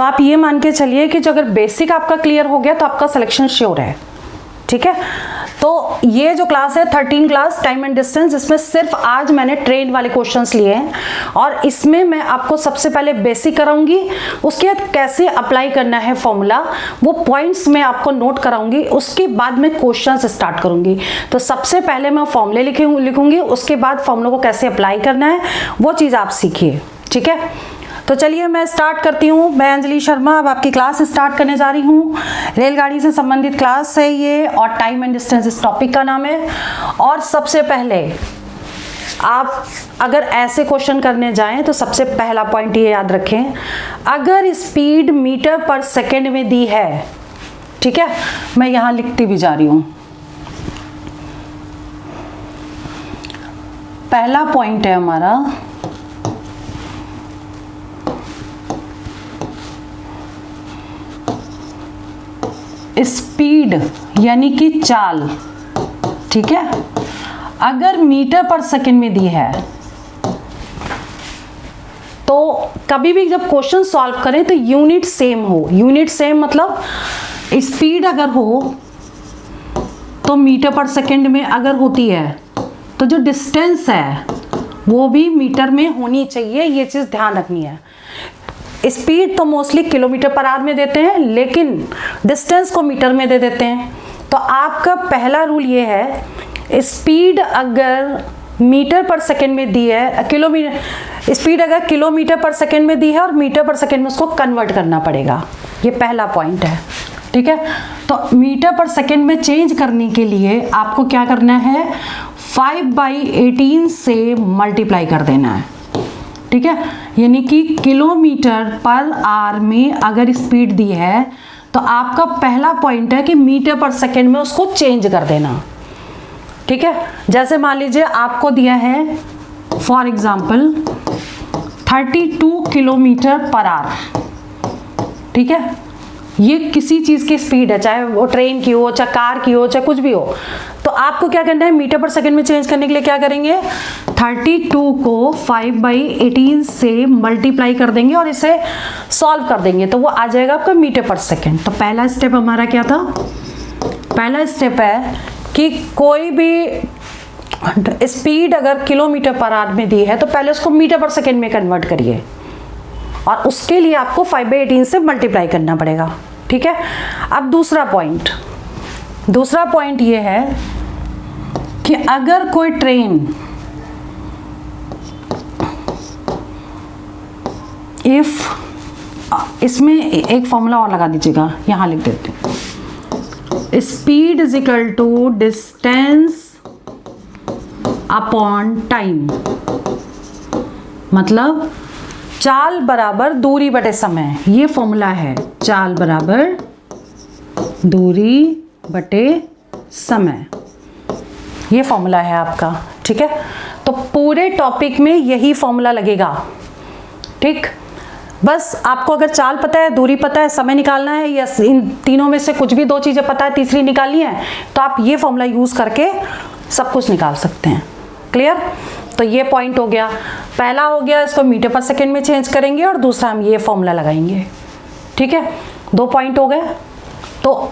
तो आप ये मान के चलिए कि जो अगर बेसिक आपका क्लियर हो गया तो आपका सिलेक्शन श्योर है, ठीक है। तो ये जो क्लास है 13 क्लास टाइम एंड डिस्टेंस, इसमें सिर्फ आज मैंने ट्रेन वाले क्वेश्चंस लिए हैं और इसमें मैं आपको सबसे पहले बेसिक कराऊंगी, उसके बाद कैसे अप्लाई करना है फॉर्मूला वो पॉइंट्स मैं आपको नोट कराऊंगी, उसके बाद मैं क्वेश्चंस स्टार्ट करूंगी। तो सबसे पहले मैं फॉर्मूले लिखूंगी, उसके बाद फॉर्मूला को कैसे अप्लाई करना है वो चीज़ आप सीखिए, ठीक है। तो चलिए मैं स्टार्ट करती हूँ। मैं अंजलि शर्मा अब आपकी क्लास स्टार्ट करने जा रही हूँ। रेलगाड़ी से संबंधित क्लास है ये और टाइम एंड डिस्टेंस इस टॉपिक का नाम है। और सबसे पहले आप अगर ऐसे क्वेश्चन करने जाएं तो सबसे पहला पॉइंट ये याद रखें, अगर स्पीड मीटर पर सेकेंड में दी है, ठीक है, मैं यहाँ लिखती भी जा रही हूँ। पहला पॉइंट है हमारा स्पीड यानी कि चाल, ठीक है, अगर मीटर पर सेकंड में दी है तो कभी भी जब क्वेश्चन सॉल्व करें तो यूनिट सेम हो। यूनिट सेम मतलब स्पीड अगर हो तो मीटर पर सेकंड में अगर होती है तो जो डिस्टेंस है वो भी मीटर में होनी चाहिए, ये चीज़ ध्यान रखनी है। स्पीड तो मोस्टली किलोमीटर पर आवर में देते हैं लेकिन डिस्टेंस को मीटर में दे देते हैं। तो आपका पहला रूल ये है, स्पीड अगर मीटर पर सेकंड में दी है, स्पीड अगर किलोमीटर पर सेकंड में दी है और मीटर पर सेकंड में उसको कन्वर्ट करना पड़ेगा, ये पहला पॉइंट है, ठीक है। तो मीटर पर सेकंड में चेंज करने के लिए आपको क्या करना है, 5/18 से मल्टीप्लाई कर देना है, ठीक है। यानी कि किलोमीटर पर आवर में अगर स्पीड दी है तो आपका पहला पॉइंट है कि मीटर पर सेकंड में उसको चेंज कर देना, ठीक है। जैसे मान लीजिए आपको दिया है for example 32 kilometre per our, ठीक है, ये किसी चीज़ की स्पीड है, चाहे वो ट्रेन की हो, चाहे कार की हो, चाहे कुछ भी हो। तो आपको क्या करना है, मीटर पर सेकंड में चेंज करने के लिए क्या करेंगे, 32 को 5/18 से मल्टीप्लाई कर देंगे और इसे सॉल्व कर देंगे तो वो आ जाएगा आपका मीटर पर सेकंड। तो पहला स्टेप हमारा क्या था, पहला स्टेप है कि कोई भी स्पीड अगर किलोमीटर पर आवर में दी है तो पहले उसको मीटर पर सेकंड में कन्वर्ट करिए और उसके लिए आपको 5/18 से मल्टीप्लाई करना पड़ेगा, ठीक है। अब दूसरा पॉइंट ये है कि अगर कोई ट्रेन इसमें एक फॉर्मूला और लगा दीजिएगा, यहाँ लिख देते हैं, speed is equal to distance upon time, मतलब चाल बराबर दूरी बटे समय, ये फॉर्मूला है, चाल बराबर दूरी बटे समय, ये फॉर्मूला है आपका, ठीक है। तो पूरे टॉपिक में यही फॉर्मूला लगेगा, ठीक। बस आपको अगर चाल पता है, दूरी पता है, समय निकालना है या इन तीनों में से कुछ भी दो चीज़ें पता है, तीसरी निकालनी है, तो आप ये फॉर्मूला यूज़ करके सब कुछ निकाल सकते हैं। क्लियर? तो ये पॉइंट हो गया, पहला हो गया, इसको मीटर पर सेकंड में चेंज करेंगे और दूसरा हम ये फॉर्मूला लगाएंगे, ठीक है। 2 पॉइंट हो गए। तो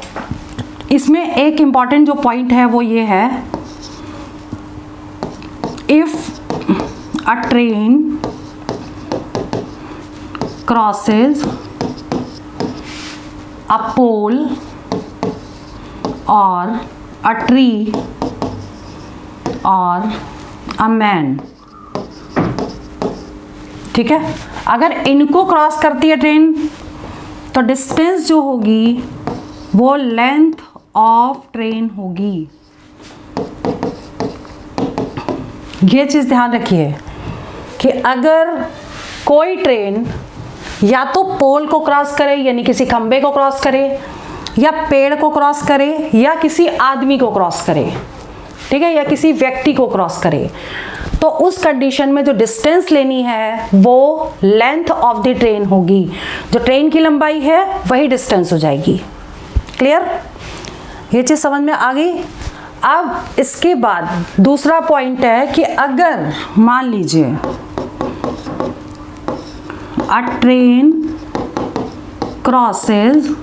इसमें एक इम्पॉर्टेंट जो पॉइंट है वो ये है, इफ अ ट्रेन क्रॉसेस अ पोल और अ ट्री और अ मैन, ठीक है, अगर इनको क्रॉस करती है ट्रेन तो डिस्टेंस जो होगी वो लेंथ ऑफ ट्रेन होगी। ये चीज़ ध्यान रखिए कि अगर कोई ट्रेन या तो पोल को क्रॉस करे यानी किसी खंबे को क्रॉस करे, या पेड़ को क्रॉस करे, या किसी आदमी को क्रॉस करे, ठीक है, या किसी व्यक्ति को क्रॉस करे, तो उस कंडीशन में जो डिस्टेंस लेनी है वो लेंथ ऑफ द ट्रेन होगी। जो ट्रेन की लंबाई है वही डिस्टेंस हो जाएगी। क्लियर? ये चीज़ समझ में आ गई। अब इसके बाद दूसरा पॉइंट है कि अगर मान लीजिए अ ट्रेन क्रॉसेज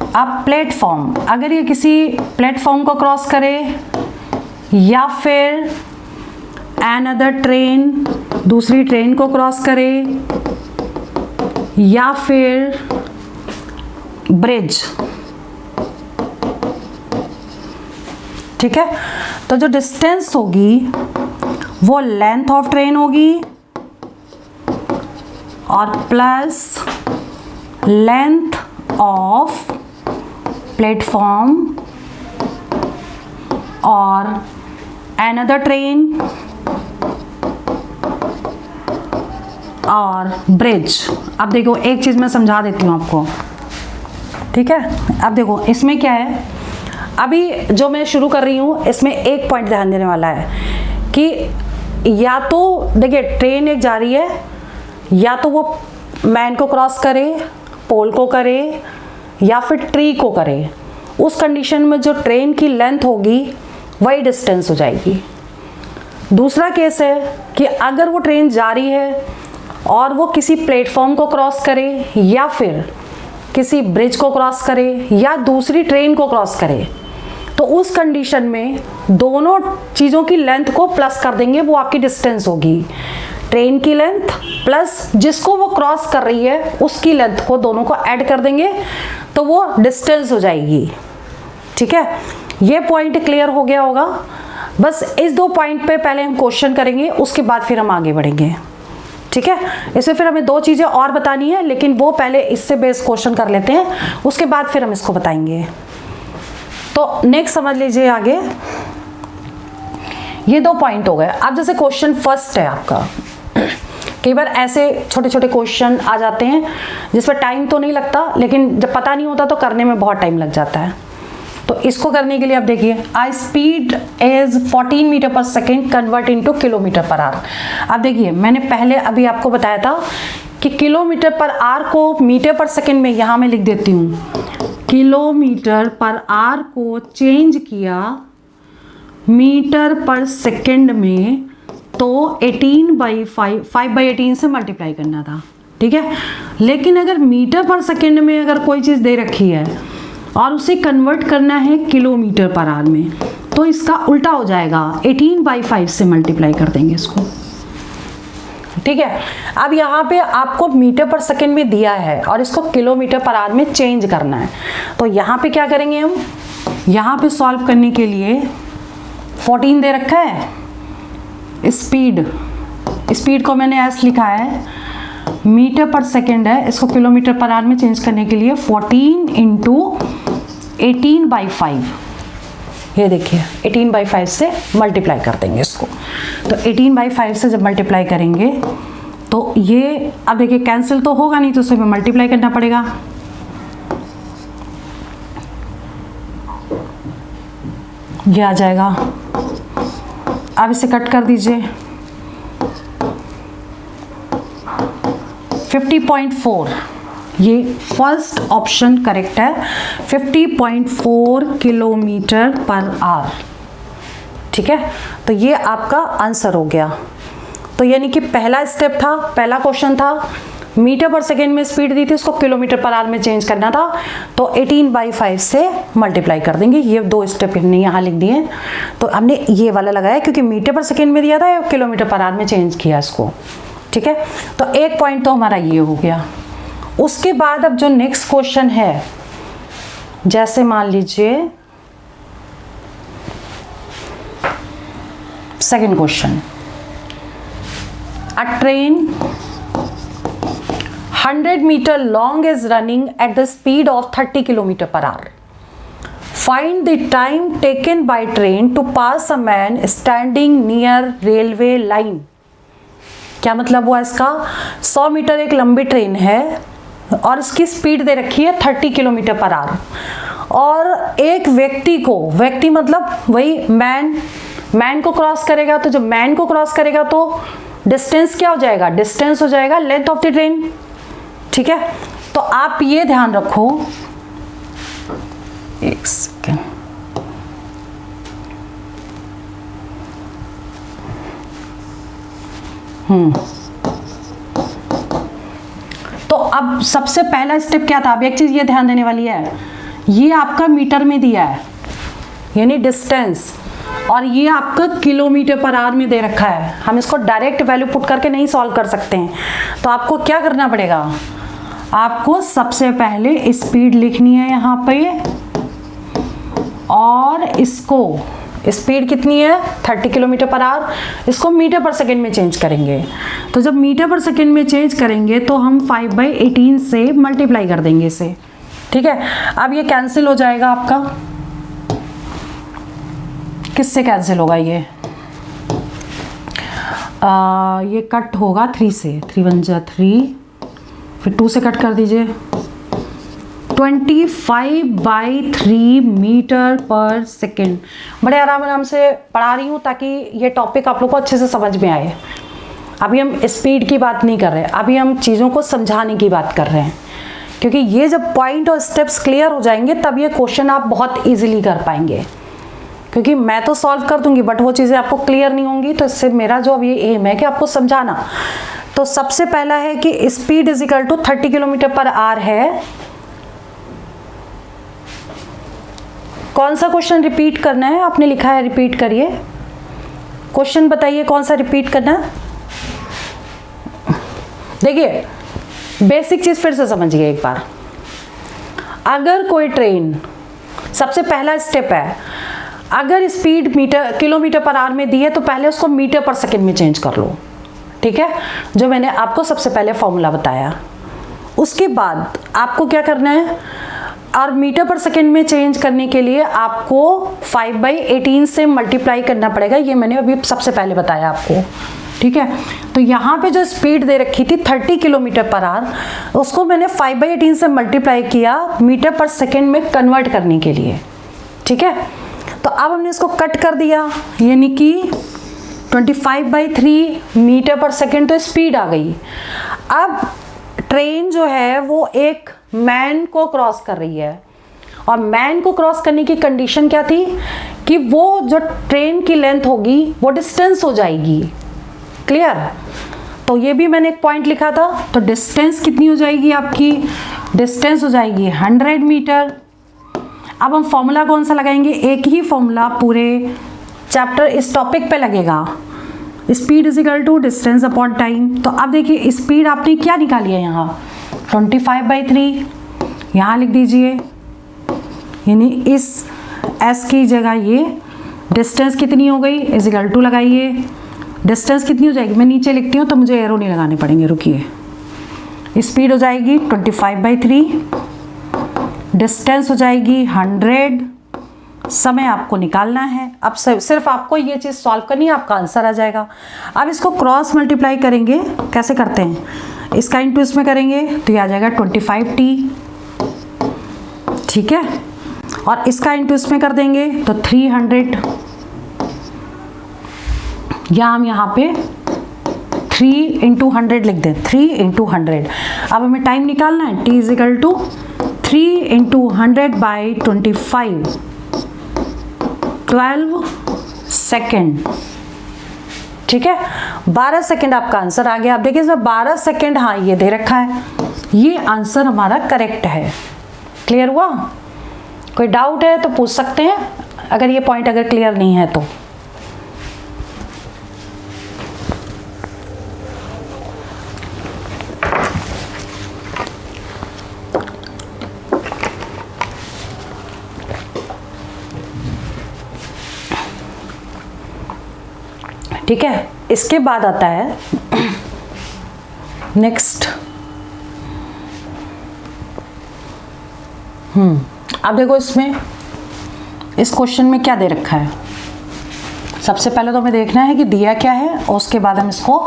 अ प्लेटफॉर्म, अगर ये किसी प्लेटफॉर्म को क्रॉस करे या फिर अनदर ट्रेन, दूसरी ट्रेन को क्रॉस करे या फिर ब्रिज, ठीक है। तो जो डिस्टेंस होगी वो लेंथ ऑफ ट्रेन होगी और प्लस लेंथ ऑफ प्लेटफॉर्म और अनदर ट्रेन और ब्रिज। अब देखो एक चीज़ मैं समझा देती हूँ आपको, ठीक है। अब देखो इसमें क्या है, अभी जो मैं शुरू कर रही हूँ इसमें एक पॉइंट ध्यान देने वाला है कि या तो देखिए ट्रेन एक जा रही है, या तो वो मैन को क्रॉस करे, पोल को करे या फिर ट्री को करे। उस कंडीशन में जो ट्रेन की लेंथ होगी वही डिस्टेंस हो जाएगी। दूसरा केस है कि अगर वो ट्रेन जा रही है और वो किसी प्लेटफॉर्म को क्रॉस करे या फिर किसी ब्रिज को क्रॉस करे या दूसरी ट्रेन को क्रॉस करे, तो उस कंडीशन में दोनों चीज़ों की लेंथ को प्लस कर देंगे, वो आपकी डिस्टेंस होगी। ट्रेन की लेंथ प्लस जिसको वो क्रॉस कर रही है उसकी लेंथ को, दोनों को ऐड कर देंगे तो वो डिस्टेंस हो जाएगी, ठीक है। ये पॉइंट क्लियर हो गया होगा। बस इस दो पॉइंट पे पहले हम क्वेश्चन करेंगे, उसके बाद फिर हम आगे बढ़ेंगे, ठीक है। इसमें फिर हमें दो चीज़ें और बतानी है, लेकिन वो पहले इससे बेस क्वेश्चन कर लेते हैं, उसके बाद फिर हम इसको बताएंगे। तो नेक्स्ट समझ लीजिए आगे, ये दो पॉइंट हो गए। अब जैसे क्वेश्चन फर्स्ट है आपका, कई बार ऐसे छोटे छोटे क्वेश्चन आ जाते हैं जिस पर टाइम तो नहीं लगता, लेकिन जब पता नहीं होता तो करने में बहुत टाइम लग जाता है। तो इसको करने के लिए आप देखिए, आई स्पीड इज 14 मीटर पर second convert into kilometre per our. अब देखिए मैंने पहले अभी आपको बताया था कि किलोमीटर पर आवर को मीटर पर सेकेंड में यहाँ मैं लिख देती हूँ, किलोमीटर पर आवर को चेंज किया मीटर पर सेकेंड में, तो 5/18 से मल्टीप्लाई करना था, ठीक है। लेकिन अगर मीटर पर सेकेंड में अगर कोई चीज़ दे रखी है और उसे कन्वर्ट करना है किलोमीटर पर आवर में, तो इसका उल्टा हो जाएगा, 18/5 से मल्टीप्लाई कर देंगे इसको, ठीक है। अब यहाँ पे आपको मीटर पर सेकेंड में दिया है और इसको किलोमीटर पर आवर में चेंज करना है, तो यहाँ पे क्या करेंगे हम, यहाँ पे सॉल्व करने के लिए 14 दे रखा है, स्पीड को मैंने ऐसे लिखा है, मीटर पर सेकेंड है, इसको किलोमीटर पर आवर में चेंज करने के लिए 14 इंटू 18/5, ये देखिए 18/5 से मल्टीप्लाई कर देंगे इसको। तो 18/5 से जब मल्टीप्लाई करेंगे तो ये, अब देखिए कैंसिल तो होगा नहीं, तो उसे मल्टीप्लाई करना पड़ेगा। ये आ जाएगा, अब इसे कट कर दीजिए, 50.4, ये फर्स्ट ऑप्शन करेक्ट है, 50.4 किलोमीटर पर आवर, ठीक है। तो ये आपका आंसर हो गया। तो यानी कि पहला स्टेप था, पहला क्वेश्चन था, मीटर पर सेकेंड में स्पीड दी थी, उसको किलोमीटर पर आवर में चेंज करना था, तो 18/5 से मल्टीप्लाई कर देंगे। ये दो स्टेप हमने यहाँ लिख दिए। तो हमने ये वाला लगाया क्योंकि मीटर पर सेकेंड में दिया था, किलोमीटर पर आवर में चेंज किया इसको, ठीक है। तो एक पॉइंट तो हमारा ये हो गया। उसके बाद अब जो नेक्स्ट क्वेश्चन है, जैसे मान लीजिए second question, a train 100 meter long is running at the speed of 30 kilometer per hour. Find the time taken by train to pass a man standing near railway line. क्या मतलब हुआ इसका, 100 metre एक लंबी ट्रेन है और इसकी speed दे रखी है 30 किलोमीटर पर आवर, और एक व्यक्ति को, व्यक्ति मतलब वही मैन को क्रॉस करेगा, तो जब मैन को क्रॉस करेगा तो डिस्टेंस क्या हो जाएगा, डिस्टेंस हो जाएगा लेंथ ऑफ द ट्रेन, ठीक है। तो आप ये ध्यान रखो, एक सेकेंड, तो अब सबसे पहला स्टेप क्या था, अब एक चीज ये ध्यान देने वाली है, ये आपका मीटर में दिया है यानी डिस्टेंस, और ये आपका किलोमीटर पर आवर में दे रखा है। हम इसको डायरेक्ट वैल्यू पुट करके नहीं सॉल्व कर सकते हैं, तो आपको क्या करना पड़ेगा, आपको सबसे पहले स्पीड लिखनी है यहाँ पे, और इसको स्पीड कितनी है 30 किलोमीटर पर आवर, इसको मीटर पर सेकेंड में चेंज करेंगे। तो जब मीटर पर सेकेंड में चेंज करेंगे तो हम 5/18 से मल्टीप्लाई कर देंगे इसे, ठीक है। अब ये कैंसिल हो जाएगा आपका, किससे कैंसिल होगा ये, ये कट होगा 3 से, 3 1 जा 3, फिर 2 से कट कर दीजिए, 25/3 मीटर पर सेकेंड। बड़े आराम से पढ़ा रही हूँ ताकि ये टॉपिक आप लोग को अच्छे से समझ में आए। अभी हम स्पीड की बात नहीं कर रहे, अभी हम चीज़ों को समझाने की बात कर रहे हैं, क्योंकि ये जब पॉइंट और स्टेप्स क्लियर हो जाएंगे तब ये क्वेश्चन आप बहुत ईजिली कर पाएंगे। क्योंकि मैं तो सॉल्व कर दूंगी बट वो चीज़ें आपको क्लियर नहीं होंगी, तो इससे मेरा जो अब ये एम है कि आपको समझाना। तो सबसे पहला है कि speed is equal to 30 kilometre per hour है। कौन सा क्वेश्चन रिपीट करना है, आपने लिखा है रिपीट करिए, क्वेश्चन बताइए कौन सा रिपीट करना है। देखिए बेसिक चीज फिर से समझिए एक बार, अगर कोई ट्रेन, सबसे पहला स्टेप है, अगर स्पीड किलोमीटर पर आवर में दी है तो पहले उसको मीटर पर सेकंड में चेंज कर लो, ठीक है, जो मैंने आपको सबसे पहले फॉर्मूला बताया। उसके बाद आपको क्या करना है, और मीटर पर सेकंड में चेंज करने के लिए आपको 5/18 से मल्टीप्लाई करना पड़ेगा, ये मैंने अभी सबसे पहले बताया आपको, ठीक है। तो यहाँ पे जो स्पीड दे रखी थी 30 किलोमीटर पर आवर, उसको मैंने 5/18 से मल्टीप्लाई किया मीटर पर सेकंड में कन्वर्ट करने के लिए, ठीक है। तो अब हमने इसको कट कर दिया, यानी कि 25/3 मीटर पर सेकंड तो स्पीड आ गई। अब ट्रेन जो है वो एक मैन को क्रॉस कर रही है, और मैन को क्रॉस करने की कंडीशन क्या थी कि वो जो ट्रेन की लेंथ होगी वो डिस्टेंस हो जाएगी, क्लियर। तो ये भी मैंने एक पॉइंट लिखा था, तो डिस्टेंस कितनी हो जाएगी आपकी, डिस्टेंस हो जाएगी 100 मीटर। अब हम फॉर्मूला कौन सा लगाएंगे, एक ही फॉर्मूला पूरे चैप्टर इस टॉपिक पे लगेगा, speed is equal to distance upon time. तो अब देखिए स्पीड आपने क्या निकाली है यहाँ 25/3, यहाँ लिख दीजिए, यानी इस s की जगह ये डिस्टेंस कितनी हो गई इज इक्वल टू लगाइए, डिस्टेंस कितनी हो जाएगी, मैं नीचे लिखती हूँ तो मुझे एरो नहीं लगाने पड़ेंगे, रुकिए। स्पीड हो जाएगी 25/3, डिस्टेंस हो जाएगी 100, समय आपको निकालना है। अब सिर्फ आपको ये चीज़ सॉल्व करनी है, आपका आंसर आ जाएगा। अब इसको क्रॉस मल्टीप्लाई करेंगे, कैसे करते हैं, इसका इंटू इसमें करेंगे तो ये आ जाएगा 25t, ठीक है, और इसका इंटू इसमें कर देंगे तो 300, या हम यहाँ पे 3 × 100 लिख दें, 3 × 100। अब हमें टाइम निकालना है, t is equal to 3 × 100/25, 12 second, ठीक है, 12 सेकेंड आपका आंसर आ गया। अब देखिए इसमें 12 सेकेंड, हाँ ये दे रखा है, ये आंसर हमारा करेक्ट है। क्लियर हुआ, कोई डाउट है तो पूछ सकते हैं, अगर ये पॉइंट अगर क्लियर नहीं है तो। ठीक है, इसके बाद आता है नेक्स्ट। अब देखो इसमें इस क्वेश्चन में क्या दे रखा है। सबसे पहले तो हमें देखना है कि दिया क्या है, और उसके बाद हम इसको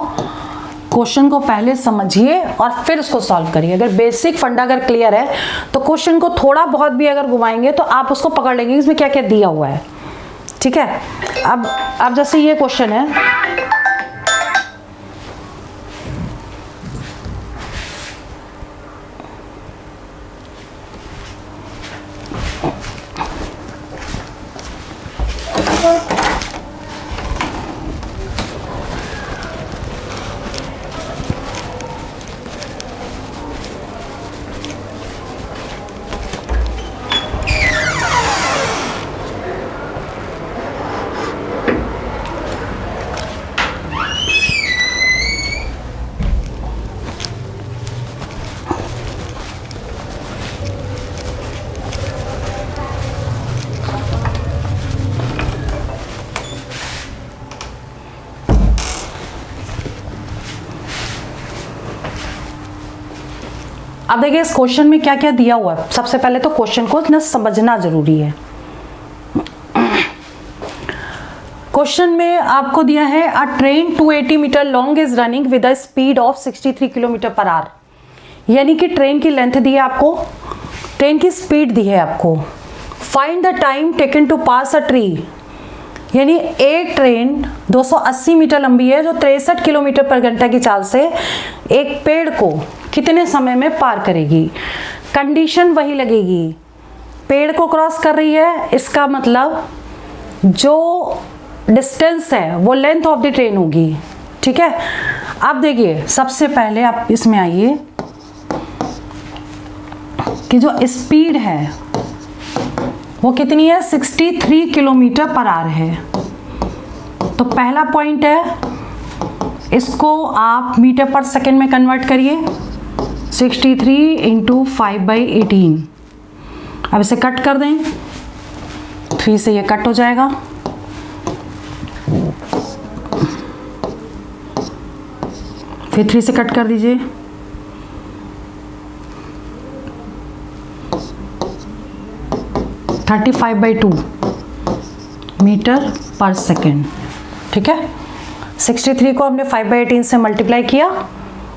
क्वेश्चन को पहले समझिए और फिर उसको सॉल्व करिए। अगर बेसिक फंडा अगर क्लियर है तो क्वेश्चन को थोड़ा बहुत भी अगर घुमाएंगे तो आप उसको पकड़ लेंगे इसमें क्या क्या दिया हुआ है, ठीक है। अब जैसे ये क्वेश्चन है, अब देखिए इस क्वेश्चन में क्या क्या दिया हुआ है। सबसे पहले तो क्वेश्चन को ना समझना जरूरी है। क्वेश्चन में आपको दिया है a train 280 metre long is running with a speed of 63 kilometre per hour. यानी कि ट्रेन की लेंथ दी है आपको, ट्रेन की स्पीड दी है आपको। Find the time taken to pass a tree. यानी एक ट्रेन 280 मीटर लंबी है जो 63 किलोमीटर पर घंटा की चाल से एक पेड़ को कितने समय में पार करेगी। कंडीशन वही लगेगी, पेड़ को क्रॉस कर रही है, इसका मतलब जो डिस्टेंस है वो लेंथ ऑफ द ट्रेन होगी। ठीक है, अब देखिए सबसे पहले आप इसमें आइए कि जो स्पीड है वो कितनी है, 63 किलोमीटर पर आवर है। तो पहला पॉइंट है, इसको आप मीटर पर सेकेंड में कन्वर्ट करिए, 63 इंटू 5/18। अब इसे कट कर दें, 3 से ये कट हो जाएगा, फिर 3 से कट कर दीजिए, थर्टी 35/2 मीटर पर सेकेंड। ठीक है, 63 को हमने 5/18 से मल्टीप्लाई किया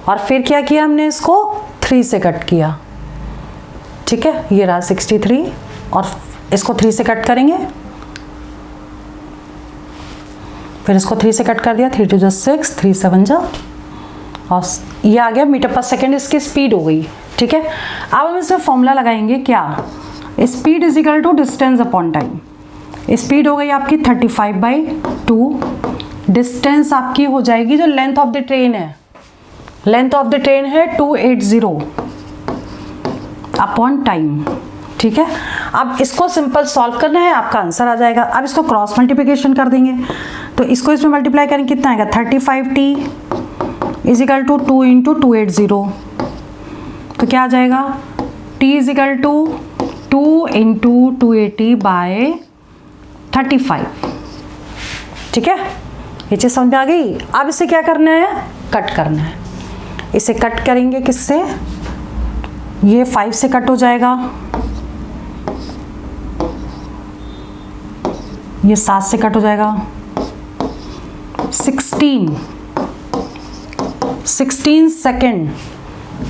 और फिर क्या किया हमने, इसको 3 से कट किया। ठीक है, ये रहा 63 और इसको 3 से कट करेंगे, फिर इसको 3 से कट कर दिया, 3 2 6, 3 7 जा, और ये आ गया मीटर पर सेकेंड, इसकी स्पीड हो गई। ठीक है, अब हम इसमें फॉर्मूला लगाएंगे क्या, speed is equal to distance upon time. Speed हो गई आपकी 35/2, डिस्टेंस आपकी हो जाएगी जो लेंथ ऑफ द ट्रेन है, लेंथ ऑफ द ट्रेन है 280 अपॉन टाइम। ठीक है, अब इसको सिंपल सॉल्व करना है, आपका आंसर आ जाएगा। अब इसको क्रॉस मल्टीप्लिकेशन कर देंगे, तो इसको इसमें मल्टीप्लाई करेंगे, कितना आएगा, 35t is equal to 2 into 280। तो क्या आ जाएगा, t is equal to 2 into 280/35। ठीक है, ये चीज़ समझ में आ गई। अब इसे क्या करना है, कट करना है। इसे कट करेंगे किससे, ये 5 से कट हो जाएगा, ये 7 से कट हो जाएगा, 16 सेकेंड,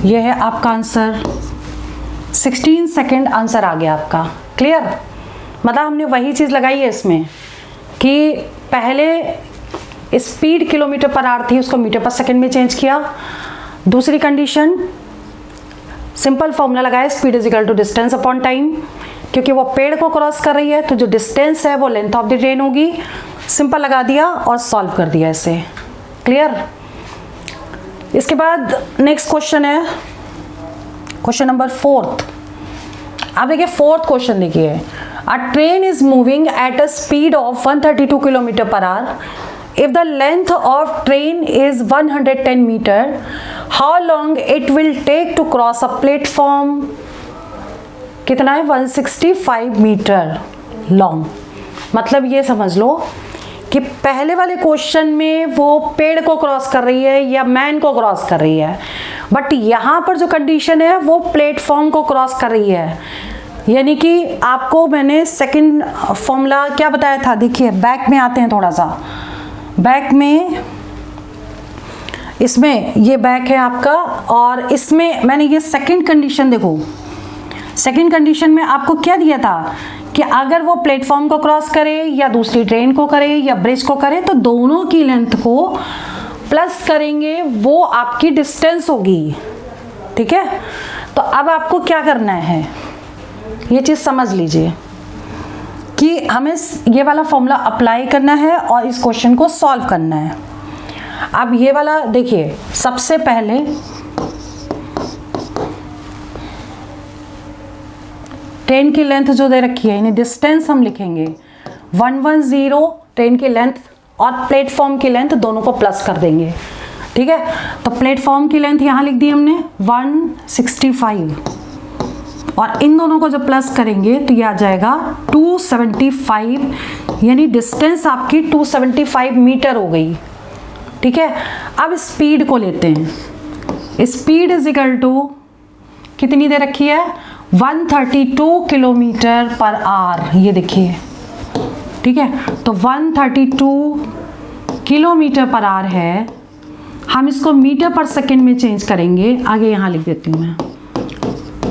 ये है आपका आंसर। 16 सेकेंड आंसर आ गया आपका। क्लियर, मतलब हमने वही चीज़ लगाई है इसमें कि पहले स्पीड किलोमीटर पर आवर थी, उसको मीटर पर सेकेंड में चेंज किया। दूसरी कंडीशन, सिंपल फॉर्मूला लगाया, speed is equal to distance upon time, क्योंकि वो पेड़ को क्रॉस कर रही है तो जो डिस्टेंस है वो लेंथ ऑफ द ट्रेन होगी। सिंपल लगा दिया और सॉल्व कर दिया इसे। क्लियर, इसके बाद नेक्स्ट क्वेश्चन है क्वेश्चन नंबर 4। अब देखिए 4th क्वेश्चन देखिए, a train is moving at a speed of 132 kilometre per hour. If the length of train is 110 metre, how long it will take to cross a platform. कितना है, 165 metre long. मतलब ये समझ लो कि पहले वाले question में वो पेड़ को क्रॉस कर रही है या मैन को क्रॉस कर रही है, बट यहाँ पर जो कंडीशन है वो प्लेटफॉर्म को क्रॉस कर रही है। यानी कि आपको मैंने सेकंड फॉर्मूला क्या बताया था, देखिए बैक में आते हैं थोड़ा सा, बैक में इसमें ये बैक है आपका, और इसमें मैंने ये सेकंड कंडीशन देखो, सेकंड कंडीशन में आपको क्या दिया था कि अगर वो प्लेटफॉर्म को क्रॉस करे या दूसरी ट्रेन को करे या ब्रिज को करे तो दोनों की लेंथ को प्लस करेंगे, वो आपकी डिस्टेंस होगी। ठीक है, तो अब आपको क्या करना है, ये चीज़ समझ लीजिए कि हमें ये वाला फॉर्मूला अप्लाई करना है और इस क्वेश्चन को सॉल्व करना है। अब ये वाला देखिए, सबसे पहले ट्रेन की लेंथ जो दे रखी है, यानी डिस्टेंस हम लिखेंगे 110 ट्रेन की लेंथ और प्लेटफॉर्म की लेंथ दोनों को प्लस कर देंगे। ठीक है, तो प्लेटफॉर्म की लेंथ यहाँ लिख दी हमने 165, और इन दोनों को जब प्लस करेंगे तो ये आ जाएगा 275, यानी डिस्टेंस आपकी 275 मीटर हो गई। ठीक है, अब स्पीड को लेते हैं, स्पीड इज इक्वल टू कितनी दे रखी है, 132 किलोमीटर पर आवर, ये देखिए, ठीक है। तो 132 किलोमीटर पर आवर है, हम इसको मीटर पर सेकेंड में चेंज करेंगे, आगे यहाँ लिख देती हूँ मैं।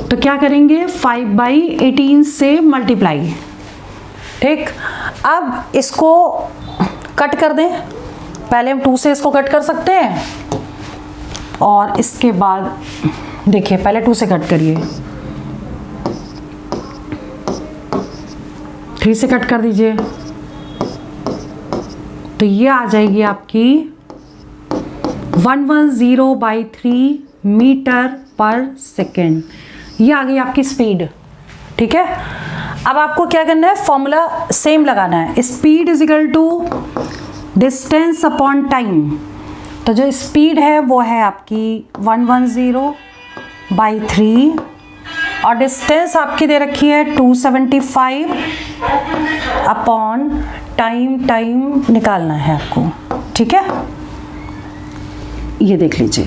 तो क्या करेंगे, 5/18 से मल्टीप्लाई, ठीक। अब इसको कट कर दें, पहले हम 2 से इसको कट कर सकते हैं, और इसके बाद देखिए पहले 2 से कट करिए, 3 से कट कर दीजिए, तो ये आ जाएगी आपकी 110/3 मीटर पर सेकेंड, ये आ गई आपकी स्पीड, ठीक है। अब आपको क्या करना है, फॉर्मूला सेम लगाना है, speed is equal to distance upon time. तो जो स्पीड है वो है आपकी 110/3 और डिस्टेंस आपकी दे रखी है 275 अपॉन टाइम निकालना है आपको, ठीक है। ये देख लीजिए,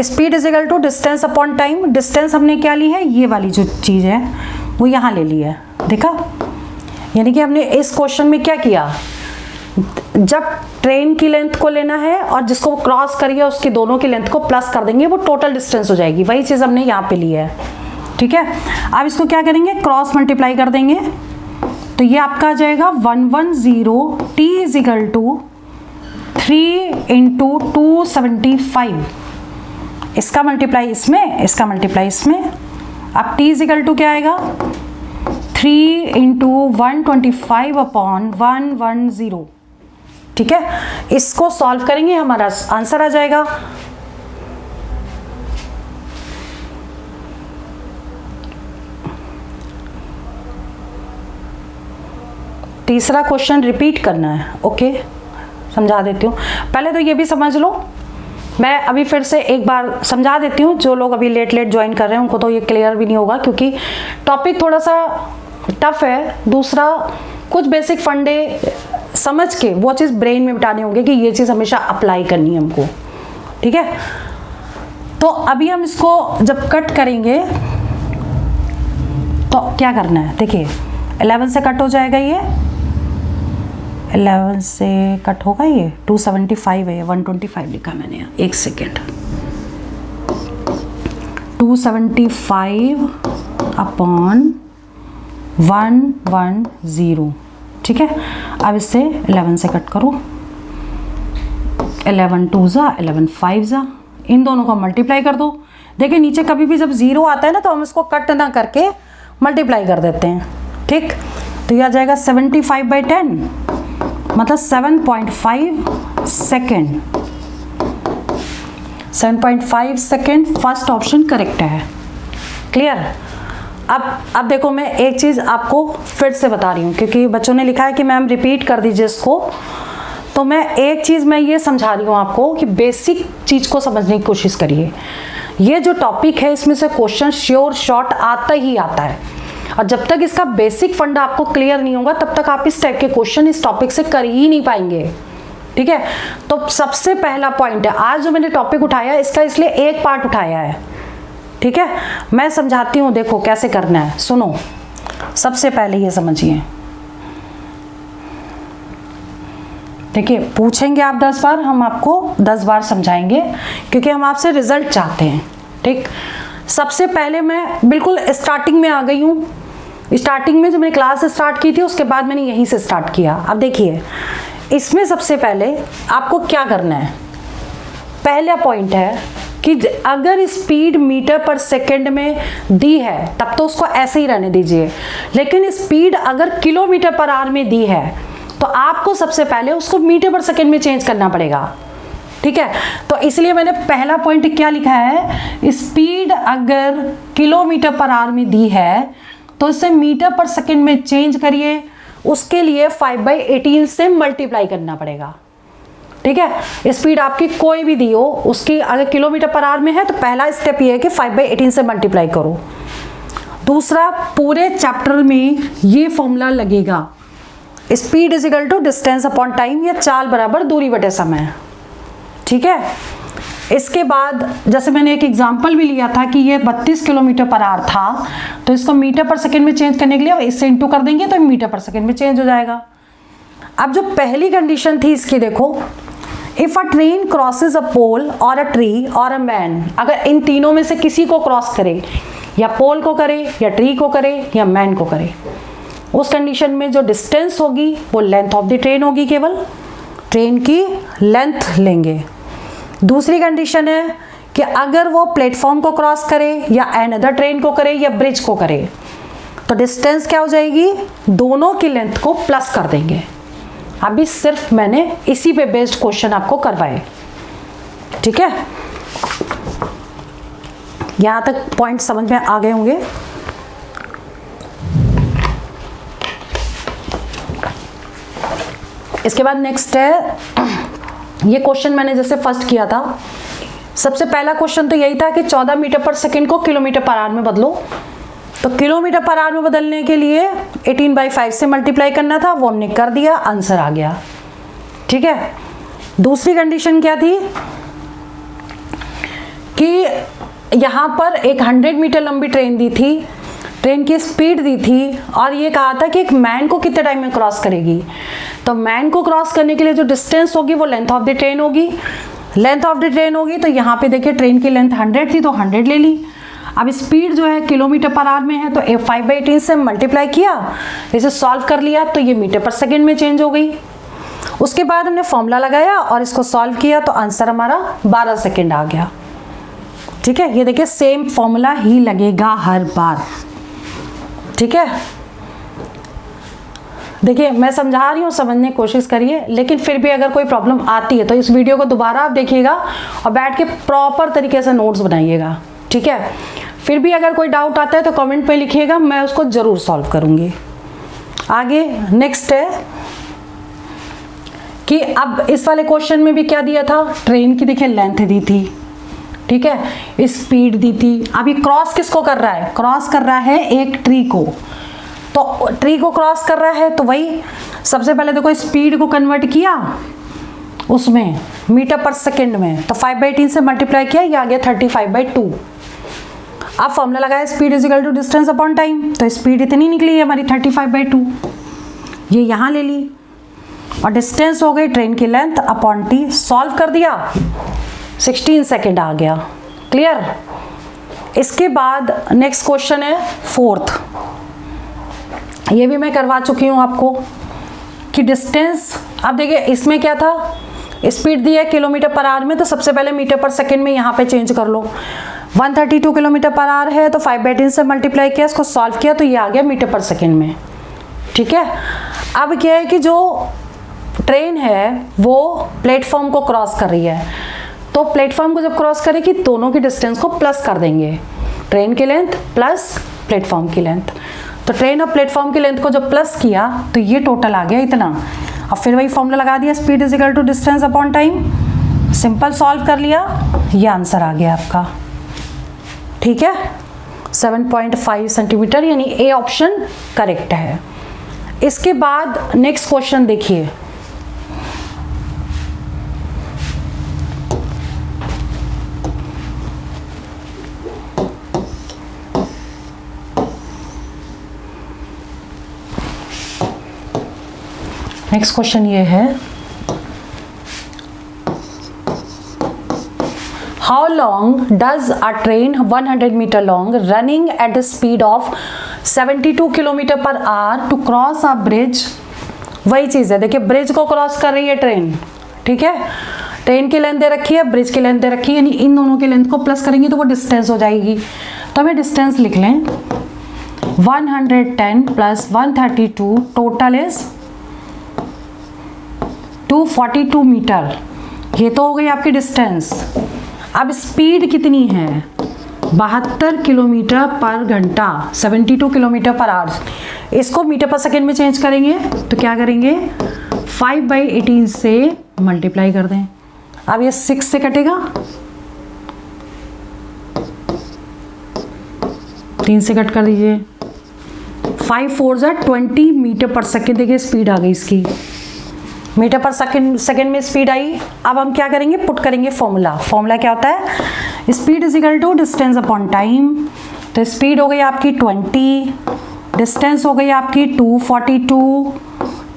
speed is equal to distance upon time. Distance हमने क्या ली है, ये वाली जो चीज़ है वो यहाँ ले ली है, देखा। यानी कि हमने इस क्वेश्चन में क्या किया, जब ट्रेन की लेंथ को लेना है और जिसको क्रॉस करिए उसकी दोनों की लेंथ को प्लस कर देंगे, वो टोटल डिस्टेंस हो जाएगी, वही चीज़ हमने यहाँ पे ली है, ठीक है। अब इसको क्या करेंगे, क्रॉस मल्टीप्लाई कर देंगे, तो ये आपका आ जाएगा 110 t इज इक्वल टू 3 × 275, इसका मल्टीप्लाई इसमें, इसका मल्टीप्लाई इसमें। अब t इज इक्वल टू क्या आएगा, 3 × 125 अपॉन 110, ठीक है। इसको सॉल्व करेंगे, हमारा आंसर आ जाएगा। तीसरा क्वेश्चन रिपीट करना है, ओके, समझा देती हूँ। पहले तो ये भी समझ लो, मैं अभी फिर से एक बार समझा देती हूँ, जो लोग अभी लेट ज्वाइन कर रहे हैं उनको तो ये क्लियर भी नहीं होगा, क्योंकि टॉपिक थोड़ा सा टफ है। दूसरा, कुछ बेसिक फंडे समझ के वो चीज़ ब्रेन में बिठाने होंगे कि ये चीज़ हमेशा अप्लाई करनी है हमको, ठीक है। तो अभी हम इसको जब कट करेंगे तो क्या करना है, देखिए 11 से कट हो जाएगा, ये 11 से कट होगा, ये 275 है, 125 लिखा मैंने यहाँ, एक सेकेंड, 275 अपॉन 110, ठीक है। अब इससे 11 से कट करो, 11 2 जा 11 5 जा, इन दोनों को मल्टीप्लाई कर दो। देखिए नीचे कभी भी जब 0 आता है ना तो हम इसको कट ना करके मल्टीप्लाई कर देते हैं, ठीक। तो यह आ जाएगा 75/10, मतलब 7.5 second, 7.5 second, first option correct है, क्लियर। अब देखो, मैं एक चीज़ आपको फिर से बता रही हूँ, क्योंकि बच्चों ने लिखा है कि मैम रिपीट कर दीजिए इसको, तो मैं एक चीज़ मैं ये समझा रही हूँ आपको कि बेसिक चीज़ को समझने की कोशिश करिए। ये जो टॉपिक है इसमें से क्वेश्चन श्योर शॉर्ट आता ही आता है, और जब तक इसका बेसिक फंडा आपको क्लियर नहीं होगा तब तक आप इस टाइप के क्वेश्चन इस टॉपिक से कर ही नहीं पाएंगे, ठीक है। तो सबसे पहला पॉइंट है, आज जो मैंने टॉपिक उठाया इसका इसलिए एक पार्ट उठाया है, ठीक है। मैं समझाती हूँ, देखो कैसे करना है, सुनो। सबसे पहले ये समझिए, देखिए पूछेंगे आप 10 बार, हम आपको 10 बार समझाएंगे, क्योंकि हम आपसे रिजल्ट चाहते हैं, ठीक। सबसे पहले मैं बिल्कुल स्टार्टिंग में आ गई हूँ, स्टार्टिंग में जब मैंने क्लास स्टार्ट की थी उसके बाद मैंने यहीं से स्टार्ट किया। अब देखिए इसमें सबसे पहले आपको क्या करना है, पहला पॉइंट है कि अगर स्पीड मीटर पर सेकंड में दी है तब तो उसको ऐसे ही रहने दीजिए, लेकिन स्पीड अगर किलोमीटर पर आवर में दी है तो आपको सबसे पहले उसको मीटर पर सेकंड में चेंज करना पड़ेगा, ठीक है। तो इसलिए मैंने पहला पॉइंट क्या लिखा है, स्पीड अगर किलोमीटर पर आवर में दी है तो इसे मीटर पर सेकंड में चेंज करिए, उसके लिए 5/18 से मल्टीप्लाई करना पड़ेगा, ठीक है। स्पीड आपकी कोई भी दी हो, उसकी अगर किलोमीटर पर आवर में है तो पहला स्टेप ये है कि 5/18 से मल्टीप्लाई करो। दूसरा, पूरे चैप्टर में ये फॉर्मूला लगेगा, speed is equal to distance upon time, या चाल बराबर दूरी बटे समय, ठीक है। इसके बाद जैसे मैंने एक एग्जांपल भी लिया था कि ये 32 किलोमीटर पर आवर था, तो इसको मीटर पर सेकंड में चेंज करने के लिए इससे इंटू कर देंगे तो मीटर पर सेकंड में चेंज हो जाएगा। अब जो पहली कंडीशन थी इसकी देखो, इफ अ ट्रेन क्रॉसेज अ पोल और अ ट्री और अ मैन, अगर इन तीनों में से किसी को क्रॉस करे, या पोल को करे या ट्री को करे या मैन को करे, उस कंडीशन में जो डिस्टेंस होगी वो लेंथ ऑफ द ट्रेन होगी, केवल ट्रेन की लेंथ लेंगे। दूसरी कंडीशन है कि अगर वो प्लेटफॉर्म को क्रॉस करे या अनदर ट्रेन को करे या ब्रिज को करे, तो डिस्टेंस क्या हो जाएगी, दोनों की लेंथ को प्लस कर देंगे। अभी सिर्फ मैंने इसी पे बेस्ड क्वेश्चन आपको करवाए, ठीक है। यहां तक पॉइंट समझ में आ गए होंगे। इसके बाद नेक्स्ट है, ये क्वेश्चन मैंने जैसे फर्स्ट किया था, सबसे पहला क्वेश्चन तो यही था कि 14 मीटर पर सेकंड को किलोमीटर पर आवर में बदलो। तो किलोमीटर पर आवर में बदलने के लिए 18/5 से मल्टीप्लाई करना था, वो हमने कर दिया, आंसर आ गया, ठीक है। दूसरी कंडीशन क्या थी कि यहाँ पर एक 100 मीटर लंबी ट्रेन दी थी, ट्रेन की स्पीड दी थी, और ये कहा था कि एक मैन को कितने टाइम में क्रॉस करेगी। तो मैन को क्रॉस करने के लिए जो डिस्टेंस होगी वो लेंथ ऑफ द ट्रेन होगी। लेंथ ऑफ द ट्रेन होगी तो यहाँ पे देखिए ट्रेन की लेंथ 100 थी तो 100 ले ली। अब स्पीड जो है किलोमीटर पर आवर में है तो 5/18 से मल्टीप्लाई किया, इसे सॉल्व कर लिया तो ये मीटर पर सेकेंड में चेंज हो गई। उसके बाद हमने फॉर्मूला लगाया और इसको सॉल्व किया तो आंसर हमारा 12 सेकेंड आ गया, ठीक है। ये देखिए सेम फॉर्मूला ही लगेगा हर बार, ठीक है। देखिए मैं समझा रही हूँ, समझने की कोशिश करिए, लेकिन फिर भी अगर कोई प्रॉब्लम आती है तो इस वीडियो को दोबारा आप देखिएगा और बैठ के प्रॉपर तरीके से नोट्स बनाइएगा, ठीक है। फिर भी अगर कोई डाउट आता है तो कमेंट पे लिखिएगा, मैं उसको ज़रूर सॉल्व करूँगी। आगे नेक्स्ट है कि अब इस वाले क्वेश्चन में भी क्या दिया था, ट्रेन की देखिए लेंथ दी थी, ठीक है, स्पीड दी थी। अभी क्रॉस किसको कर रहा है, क्रॉस कर रहा है एक ट्री को, तो ट्री को क्रॉस कर रहा है तो वही सबसे पहले देखो स्पीड को कन्वर्ट किया उसमें मीटर पर सेकंड में, तो 5/18 से मल्टीप्लाई किया, ये आ गया 35/2। अब फॉर्मूला लगाया speed is equal to distance upon time, तो स्पीड इतनी निकली है हमारी 35/2, ये यहाँ ले ली, और डिस्टेंस हो गई ट्रेन की लेंथ अपॉन टी, सॉल्व कर दिया 16 सेकेंड आ गया, क्लियर। इसके बाद नेक्स्ट क्वेश्चन है फोर्थ, ये भी मैं करवा चुकी हूँ आपको कि डिस्टेंस, अब देखिए इसमें क्या था, स्पीड दी है किलोमीटर पर आवर में, तो सबसे पहले मीटर पर सेकंड में यहाँ पे चेंज कर लो। 132 किलोमीटर पर आवर है तो 5/18 से मल्टीप्लाई किया, इसको सॉल्व किया तो ये आ गया मीटर पर सेकंड में, ठीक है। अब क्या है कि जो ट्रेन है वो प्लेटफॉर्म को क्रॉस कर रही है, तो प्लेटफॉर्म को जब क्रॉस करेगी दोनों की डिस्टेंस को प्लस कर देंगे, ट्रेन की लेंथ प्लस प्लेटफॉर्म की लेंथ। तो ट्रेन और प्लेटफॉर्म की लेंथ को जब प्लस किया तो ये टोटल आ गया इतना। अब फिर वही फॉर्मूला लगा दिया speed is equal to distance upon time, simple solve कर लिया, ये आंसर आ गया आपका, ठीक है। 7.5 सेंटीमीटर, यानी ए ऑप्शन करेक्ट है। इसके बाद नेक्स्ट क्वेश्चन देखिए, नेक्स्ट क्वेश्चन ये है, how long does a train 100 metre long running at the speed of 72 kilometre per hour to cross a bridge. वही चीज़ है, देखिए ब्रिज को क्रॉस कर रही है ट्रेन, ठीक है, ट्रेन की लेंथ दे रखी है, ब्रिज की लेंथ दे रखी है, यानी इन दोनों की लेंथ को प्लस करेंगे तो वो डिस्टेंस हो जाएगी। तो हमें डिस्टेंस लिख लें, 110 प्लस 132 टोटल इज 242 मीटर, ये तो हो गई आपकी डिस्टेंस। अब स्पीड कितनी है, 72 किलोमीटर पर घंटा, 72 किलोमीटर पर आवर। इसको मीटर पर सेकेंड में चेंज करेंगे तो क्या करेंगे, 5/18 से मल्टीप्लाई कर दें। अब ये 6 से कटेगा, 3 से कट कर दीजिए, 5 4 जा 20 मीटर पर सेकेंड, देखिए स्पीड आ गई इसकी, मीटर पर सेकेंड में स्पीड आई। अब हम क्या करेंगे, पुट करेंगे फॉर्मूला क्या होता है, speed is equal to distance upon time. तो स्पीड हो गई आपकी 20, डिस्टेंस हो गई आपकी 242,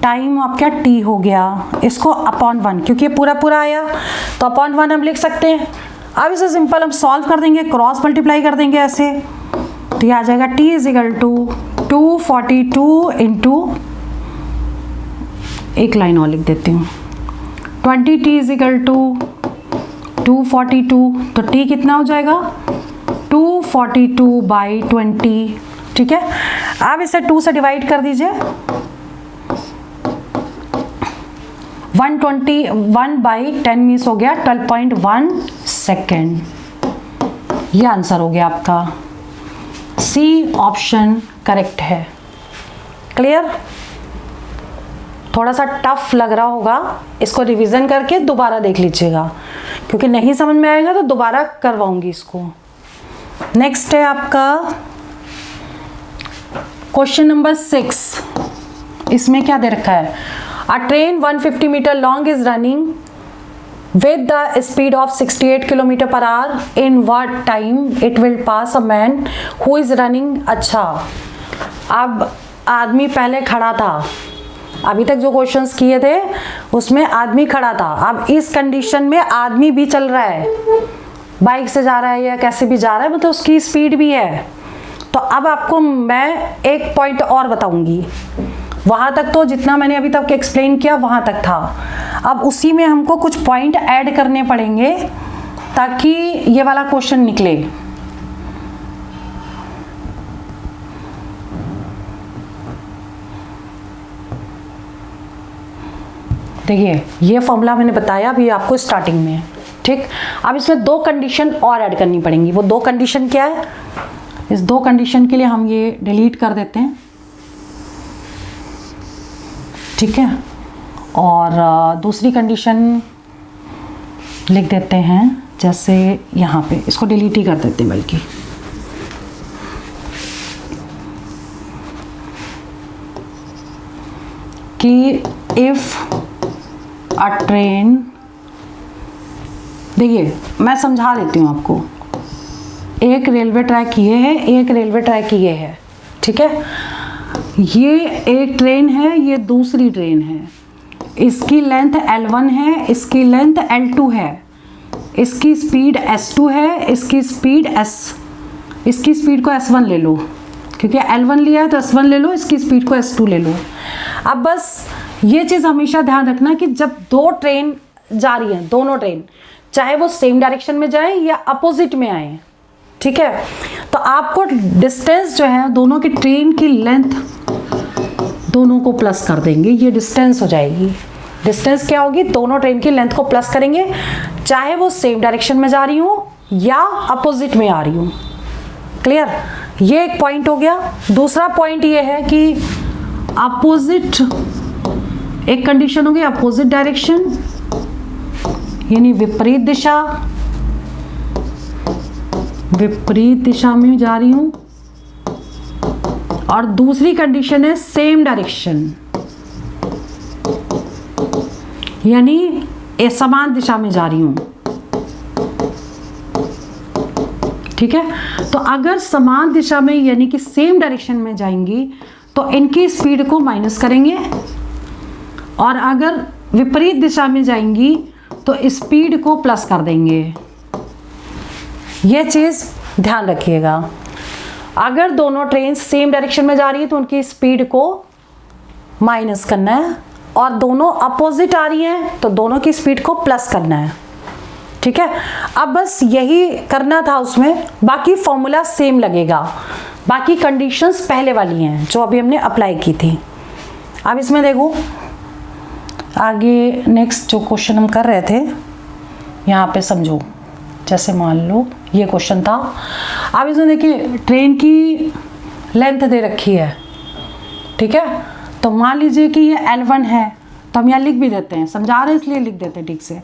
टाइम आपका t हो गया, इसको अपॉन 1, क्योंकि ये पूरा पूरा आया तो अपॉन 1 हम लिख सकते हैं। अब इसे सिंपल हम सॉल्व कर देंगे, क्रॉस मल्टीप्लाई कर देंगे ऐसे, तो ये आ जाएगा t is equal to 242 into, एक लाइन और लिख देती हूँ, 20t इज इक्वल टू 242, तो t कितना हो जाएगा 242/20, ठीक है। अब इसे 2 से डिवाइड कर दीजिए, 1/10 मीन्स हो गया 12.1 सेकेंड। ये आंसर हो गया आपका, सी ऑप्शन करेक्ट है। क्लियर? थोड़ा सा टफ लग रहा होगा, इसको रिवीजन करके दोबारा देख लीजिएगा, क्योंकि नहीं समझ में आएगा तो दोबारा करवाऊंगी इसको। नेक्स्ट है आपका क्वेश्चन नंबर 6। इसमें क्या दे रखा है, a train 150 metre long is running with the speed of 68 kilometre per hour, in what time it will pass a man who is running। अच्छा, अब आदमी पहले खड़ा था, अभी तक जो क्वेश्चंस किए थे उसमें आदमी खड़ा था, अब इस कंडीशन में आदमी भी चल रहा है, बाइक से जा रहा है या कैसे भी जा रहा है, मतलब उसकी स्पीड भी है। तो अब आपको मैं एक पॉइंट और बताऊंगी, वहाँ तक तो जितना मैंने अभी तक एक्सप्लेन किया वहाँ तक था, अब उसी में हमको कुछ पॉइंट ऐड करने पड़ेंगे ताकि ये वाला क्वेश्चन निकले। देखिए ये फॉर्मूला मैंने बताया अभी आपको स्टार्टिंग में, ठीक। अब इसमें 2 कंडीशन और ऐड करनी पड़ेंगी। वो 2 कंडीशन क्या है, इस 2 कंडीशन के लिए हम ये डिलीट कर देते हैं, ठीक है, और दूसरी कंडीशन लिख देते हैं, जैसे यहाँ पे इसको डिलीट ही कर देते हैं बल्कि, कि इफ अ ट्रेन, देखिए मैं समझा देती हूँ आपको, एक रेलवे ट्रैक ये है, एक रेलवे ट्रैक ये है, ठीक है। ये एक ट्रेन है, ये दूसरी ट्रेन है, इसकी लेंथ L1 है, इसकी लेंथ L2 है, इसकी स्पीड S2 है, इसकी स्पीड इसकी स्पीड को S1 ले लो, क्योंकि L1 लिया है तो S1 ले लो, इसकी स्पीड को S2 ले लो। अब बस ये चीज़ हमेशा ध्यान रखना कि जब 2 ट्रेन जा रही हैं, दोनों ट्रेन चाहे वो सेम डायरेक्शन में जाए या अपोजिट में आए, ठीक है, तो आपको डिस्टेंस जो है दोनों की ट्रेन की लेंथ दोनों को प्लस कर देंगे, ये डिस्टेंस हो जाएगी। डिस्टेंस क्या होगी, दोनों ट्रेन की लेंथ को प्लस करेंगे, चाहे वो सेम डायरेक्शन में जा रही हो या अपोजिट में आ रही हो। क्लियर? ये एक पॉइंट हो गया। दूसरा पॉइंट ये है कि अपोजिट, एक कंडीशन होगी अपोजिट डायरेक्शन यानी विपरीत दिशा में जा रही हूं, और दूसरी कंडीशन है सेम डायरेक्शन यानी समान दिशा में जा रही हूं, ठीक है। तो अगर समान दिशा में यानी कि सेम डायरेक्शन में जाएंगी तो इनकी स्पीड को माइनस करेंगे, और अगर विपरीत दिशा में जाएंगी तो स्पीड को प्लस कर देंगे। यह चीज़ ध्यान रखिएगा। अगर दोनों ट्रेन सेम डायरेक्शन में जा रही है तो उनकी स्पीड को माइनस करना है, और दोनों अपोजिट आ रही हैं तो दोनों की स्पीड को प्लस करना है, ठीक है। अब बस यही करना था उसमें, बाकी फॉर्मूला सेम लगेगा, बाकी कंडीशंस पहले वाली हैं जो अभी हमने अप्लाई की थी। अब इसमें देखो आगे नेक्स्ट जो क्वेश्चन हम कर रहे थे यहाँ पे समझो, जैसे मान लो ये क्वेश्चन था। अब इसमें देखिए ट्रेन की लेंथ दे रखी है, ठीक है, तो मान लीजिए कि ये L1 है, तो हम यहाँ लिख भी देते हैं, समझा रहे हैं इसलिए लिख देते हैं ठीक से।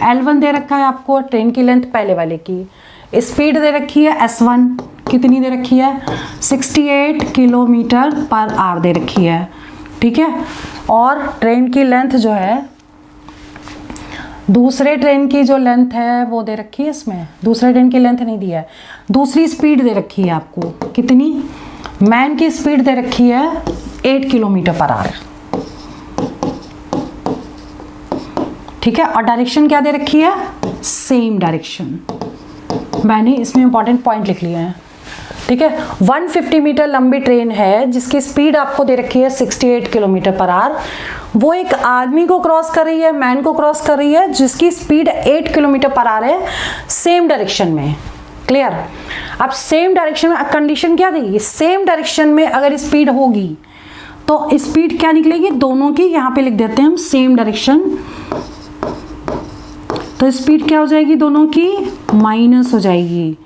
L1 दे रखा है आपको, ट्रेन की लेंथ पहले वाले की, स्पीड दे रखी है S1, कितनी दे रखी है 68 किलोमीटर पर आवर दे रखी है, ठीक है। और ट्रेन की लेंथ जो है, दूसरे ट्रेन की जो लेंथ है वो दे रखी है इसमें, दूसरे ट्रेन की लेंथ नहीं दिया है, दूसरी स्पीड दे रखी है आपको, कितनी, मैन की स्पीड दे रखी है 8 किलोमीटर पर आवर, ठीक है। और डायरेक्शन क्या दे रखी है, सेम डायरेक्शन। मैंने इसमें इंपॉर्टेंट पॉइंट लिख लिए हैं, ठीक है। 150 मीटर लंबी ट्रेन है जिसकी स्पीड आपको दे रखी है 68 किलोमीटर पर आवर। वो एक आदमी को क्रॉस कर रही है, मैन को क्रॉस कर रही है, जिसकी स्पीड 8 किलोमीटर पर आवर है, सेम डायरेक्शन में। क्लियर। अब सेम डायरेक्शन में कंडीशन क्या दी, सेम डायरेक्शन में अगर स्पीड होगी तो स्पीड क्या निकलेगी, दोनों की यहाँ पे लिख देते हैं हम सेम डायरेक्शन, तो स्पीड क्या हो जाएगी, दोनों की माइनस हो जाएगी,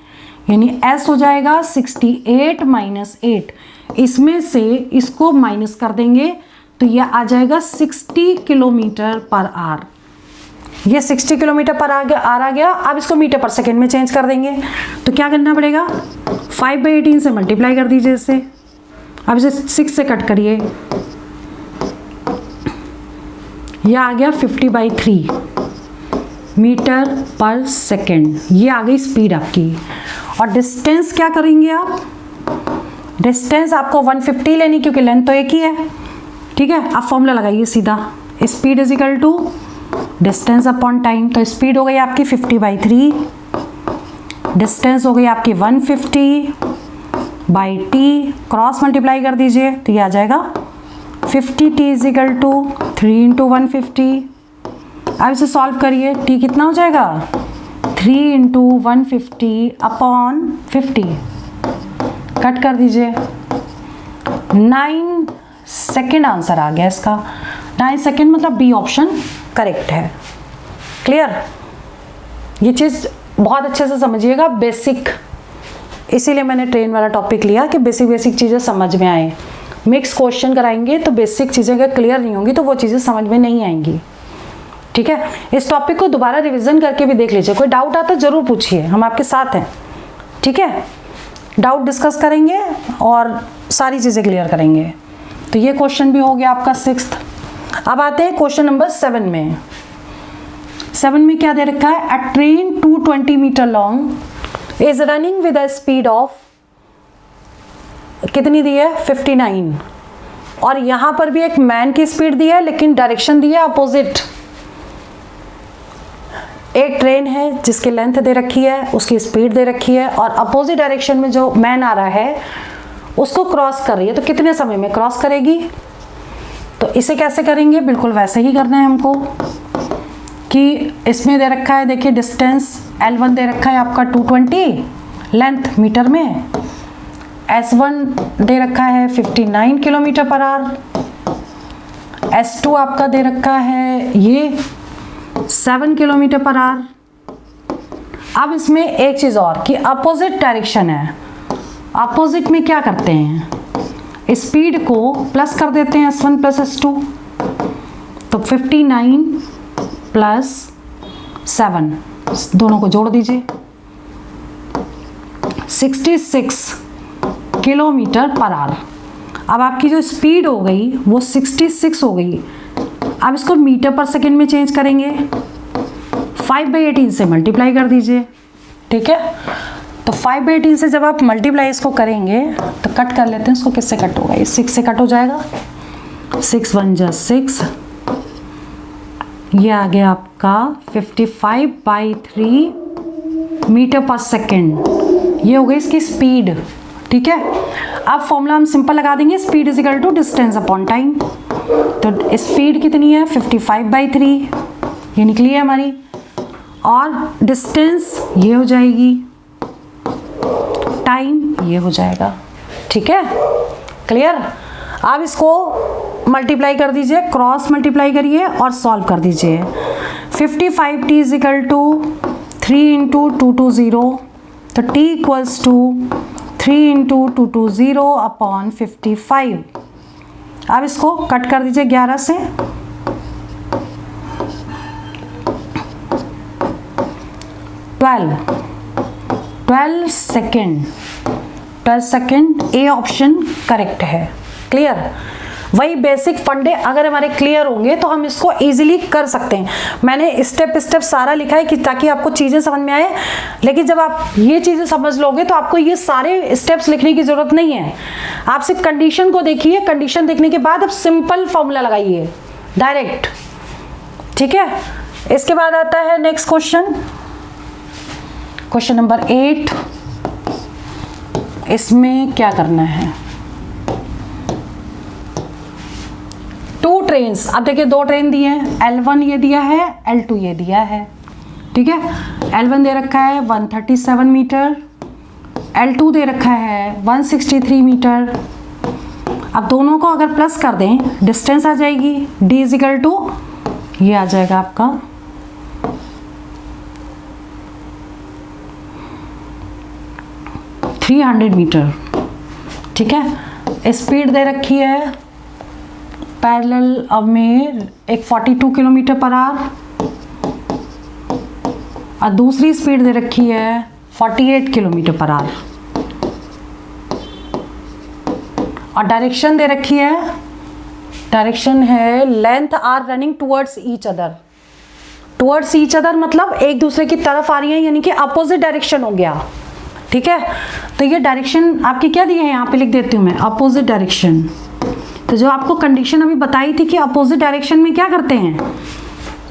यानी s हो जाएगा 68 माइनस 8, इसमें से इसको माइनस कर देंगे तो यह आ जाएगा 60 किलोमीटर पर आवर। ये 60 किलोमीटर पर आवर आ गया। अब इसको मीटर पर सेकेंड में चेंज कर देंगे तो क्या करना पड़ेगा, 5/18 से मल्टीप्लाई कर दीजिए इसे। अब इसे 6 से कट करिए, यह आ गया 50/3 मीटर पर सेकेंड। ये आ गई स्पीड आपकी। और डिस्टेंस क्या करेंगे आप, डिस्टेंस आपको 150 लेनी, क्योंकि लेंथ तो एक ही है, ठीक है। आप फॉर्मूला लगाइए सीधा, speed is equal to distance upon time. तो स्पीड हो गई आपकी 50/3, डिस्टेंस हो गई आपकी 150/t, क्रॉस मल्टीप्लाई कर दीजिए तो ये आ जाएगा 50t इज इक्वल टू 3 × 150। अब इसे सॉल्व करिए, t कितना हो जाएगा, 3 × 150 अपॉन 50, कट कर दीजिए, 9 सेकेंड आंसर आ गया इसका। 9 सेकेंड मतलब बी ऑप्शन करेक्ट है। क्लियर। ये चीज़ बहुत अच्छे से समझिएगा, बेसिक, इसीलिए मैंने ट्रेन वाला टॉपिक लिया कि बेसिक चीज़ें समझ में आए। मिक्स क्वेश्चन कराएंगे तो बेसिक चीज़ें अगर क्लियर नहीं होंगी तो वो चीज़ें समझ में नहीं आएंगी, ठीक है। इस टॉपिक को दोबारा रिवीजन करके भी देख लीजिए, कोई डाउट आता जरूर पूछिए, हम आपके साथ हैं, ठीक है। डाउट डिस्कस करेंगे और सारी चीज़ें क्लियर करेंगे। तो ये क्वेश्चन भी हो गया आपका 6th। अब आते हैं क्वेश्चन नंबर 7 में। 7 में क्या दे रखा है, a train 220 metre long is running with a speed of, कितनी दी है, 59। और यहां पर भी एक मैन की स्पीड दी है लेकिन डायरेक्शन दी है अपोजिट। एक ट्रेन है जिसकी लेंथ दे रखी है, उसकी स्पीड दे रखी है, और अपोजिट डायरेक्शन में जो मैन आ रहा है उसको क्रॉस कर रही है, तो कितने समय में क्रॉस करेगी। तो इसे कैसे करेंगे, बिल्कुल वैसे ही करना है हमको कि इसमें दे रखा है, देखिए डिस्टेंस L1 दे रखा है आपका 220, लेंथ मीटर में, S1 दे रखा है 59 किलोमीटर पर आवर, S2 आपका दे रखा है ये 7 किलोमीटर पर आवर। अब इसमें एक चीज़ और कि अपोजिट डायरेक्शन है, अपोजिट में क्या करते हैं, स्पीड को प्लस कर देते हैं S1 प्लस S2, तो 59 प्लस 7 दोनों को जोड़ दीजिए, 66 किलोमीटर पर आवर। अब आपकी जो स्पीड हो गई वो 66 हो गई। अब इसको मीटर पर सेकेंड में चेंज करेंगे, 5/18 से मल्टीप्लाई कर दीजिए, ठीक है। तो 5/18 से जब आप मल्टीप्लाई इसको करेंगे तो कट कर लेते हैं, इसको किससे कट होगा, ये 6 से कट हो जाएगा, 6 1 जा 6, ये आ गया आपका 55/3 मीटर पर सेकेंड। ये हो गई इसकी स्पीड, ठीक है। अब फॉर्मूला हम सिंपल लगा देंगे, speed is equal to distance upon time. तो स्पीड कितनी है, 55/3, ये निकली है हमारी, और डिस्टेंस ये हो जाएगी, टाइम ये हो जाएगा, ठीक है। क्लियर। अब इसको मल्टीप्लाई कर दीजिए, क्रॉस मल्टीप्लाई करिए और सॉल्व कर दीजिए। 55t इज इक्वल टू 3 × 220, तो t इक्वल्स टू 3 × 220 अपॉन 55। अब इसको कट कर दीजिए 11 से, 12 second, 12 second, A option correct है। क्लियर। वही बेसिक फंडे अगर हमारे क्लियर होंगे तो हम इसको इजीली कर सकते हैं। मैंने स्टेप स्टेप सारा लिखा है कि ताकि आपको चीज़ें समझ में आए, लेकिन जब आप ये चीज़ें समझ लोगे तो आपको ये सारे स्टेप्स लिखने की ज़रूरत नहीं है। आप सिर्फ कंडीशन को देखिए, कंडीशन देखने के बाद आप सिंपल फॉर्मूला लगाइए डायरेक्ट, ठीक है। इसके बाद आता है नेक्स्ट क्वेश्चन, क्वेश्चन नंबर 8। इसमें क्या करना है, 2 ट्रेन्स, अब देखिए 2 ट्रेन दिए हैं, L1 ये दिया है, L2 ये दिया है, ठीक है। L1 दे रखा है 137 मीटर, L2 दे रखा है 163 मीटर। अब दोनों को अगर प्लस कर दें डिस्टेंस आ जाएगी, D इजिकल टू ये आ जाएगा आपका 300 मीटर, ठीक है। स्पीड दे रखी है पैरेलल में एक 42 किलोमीटर पर आवर, और दूसरी स्पीड दे रखी है 48 किलोमीटर पर आवर, और डायरेक्शन दे रखी है, डायरेक्शन है length are running towards each other. Towards each other मतलब एक दूसरे की तरफ आ रही है, यानी कि अपोजिट डायरेक्शन हो गया, ठीक है। तो ये डायरेक्शन आपकी क्या दी है, यहाँ पे लिख देती हूँ मैं, अपोजिट डायरेक्शन। तो जो आपको कंडीशन अभी बताई थी कि अपोजिट डायरेक्शन में क्या करते हैं,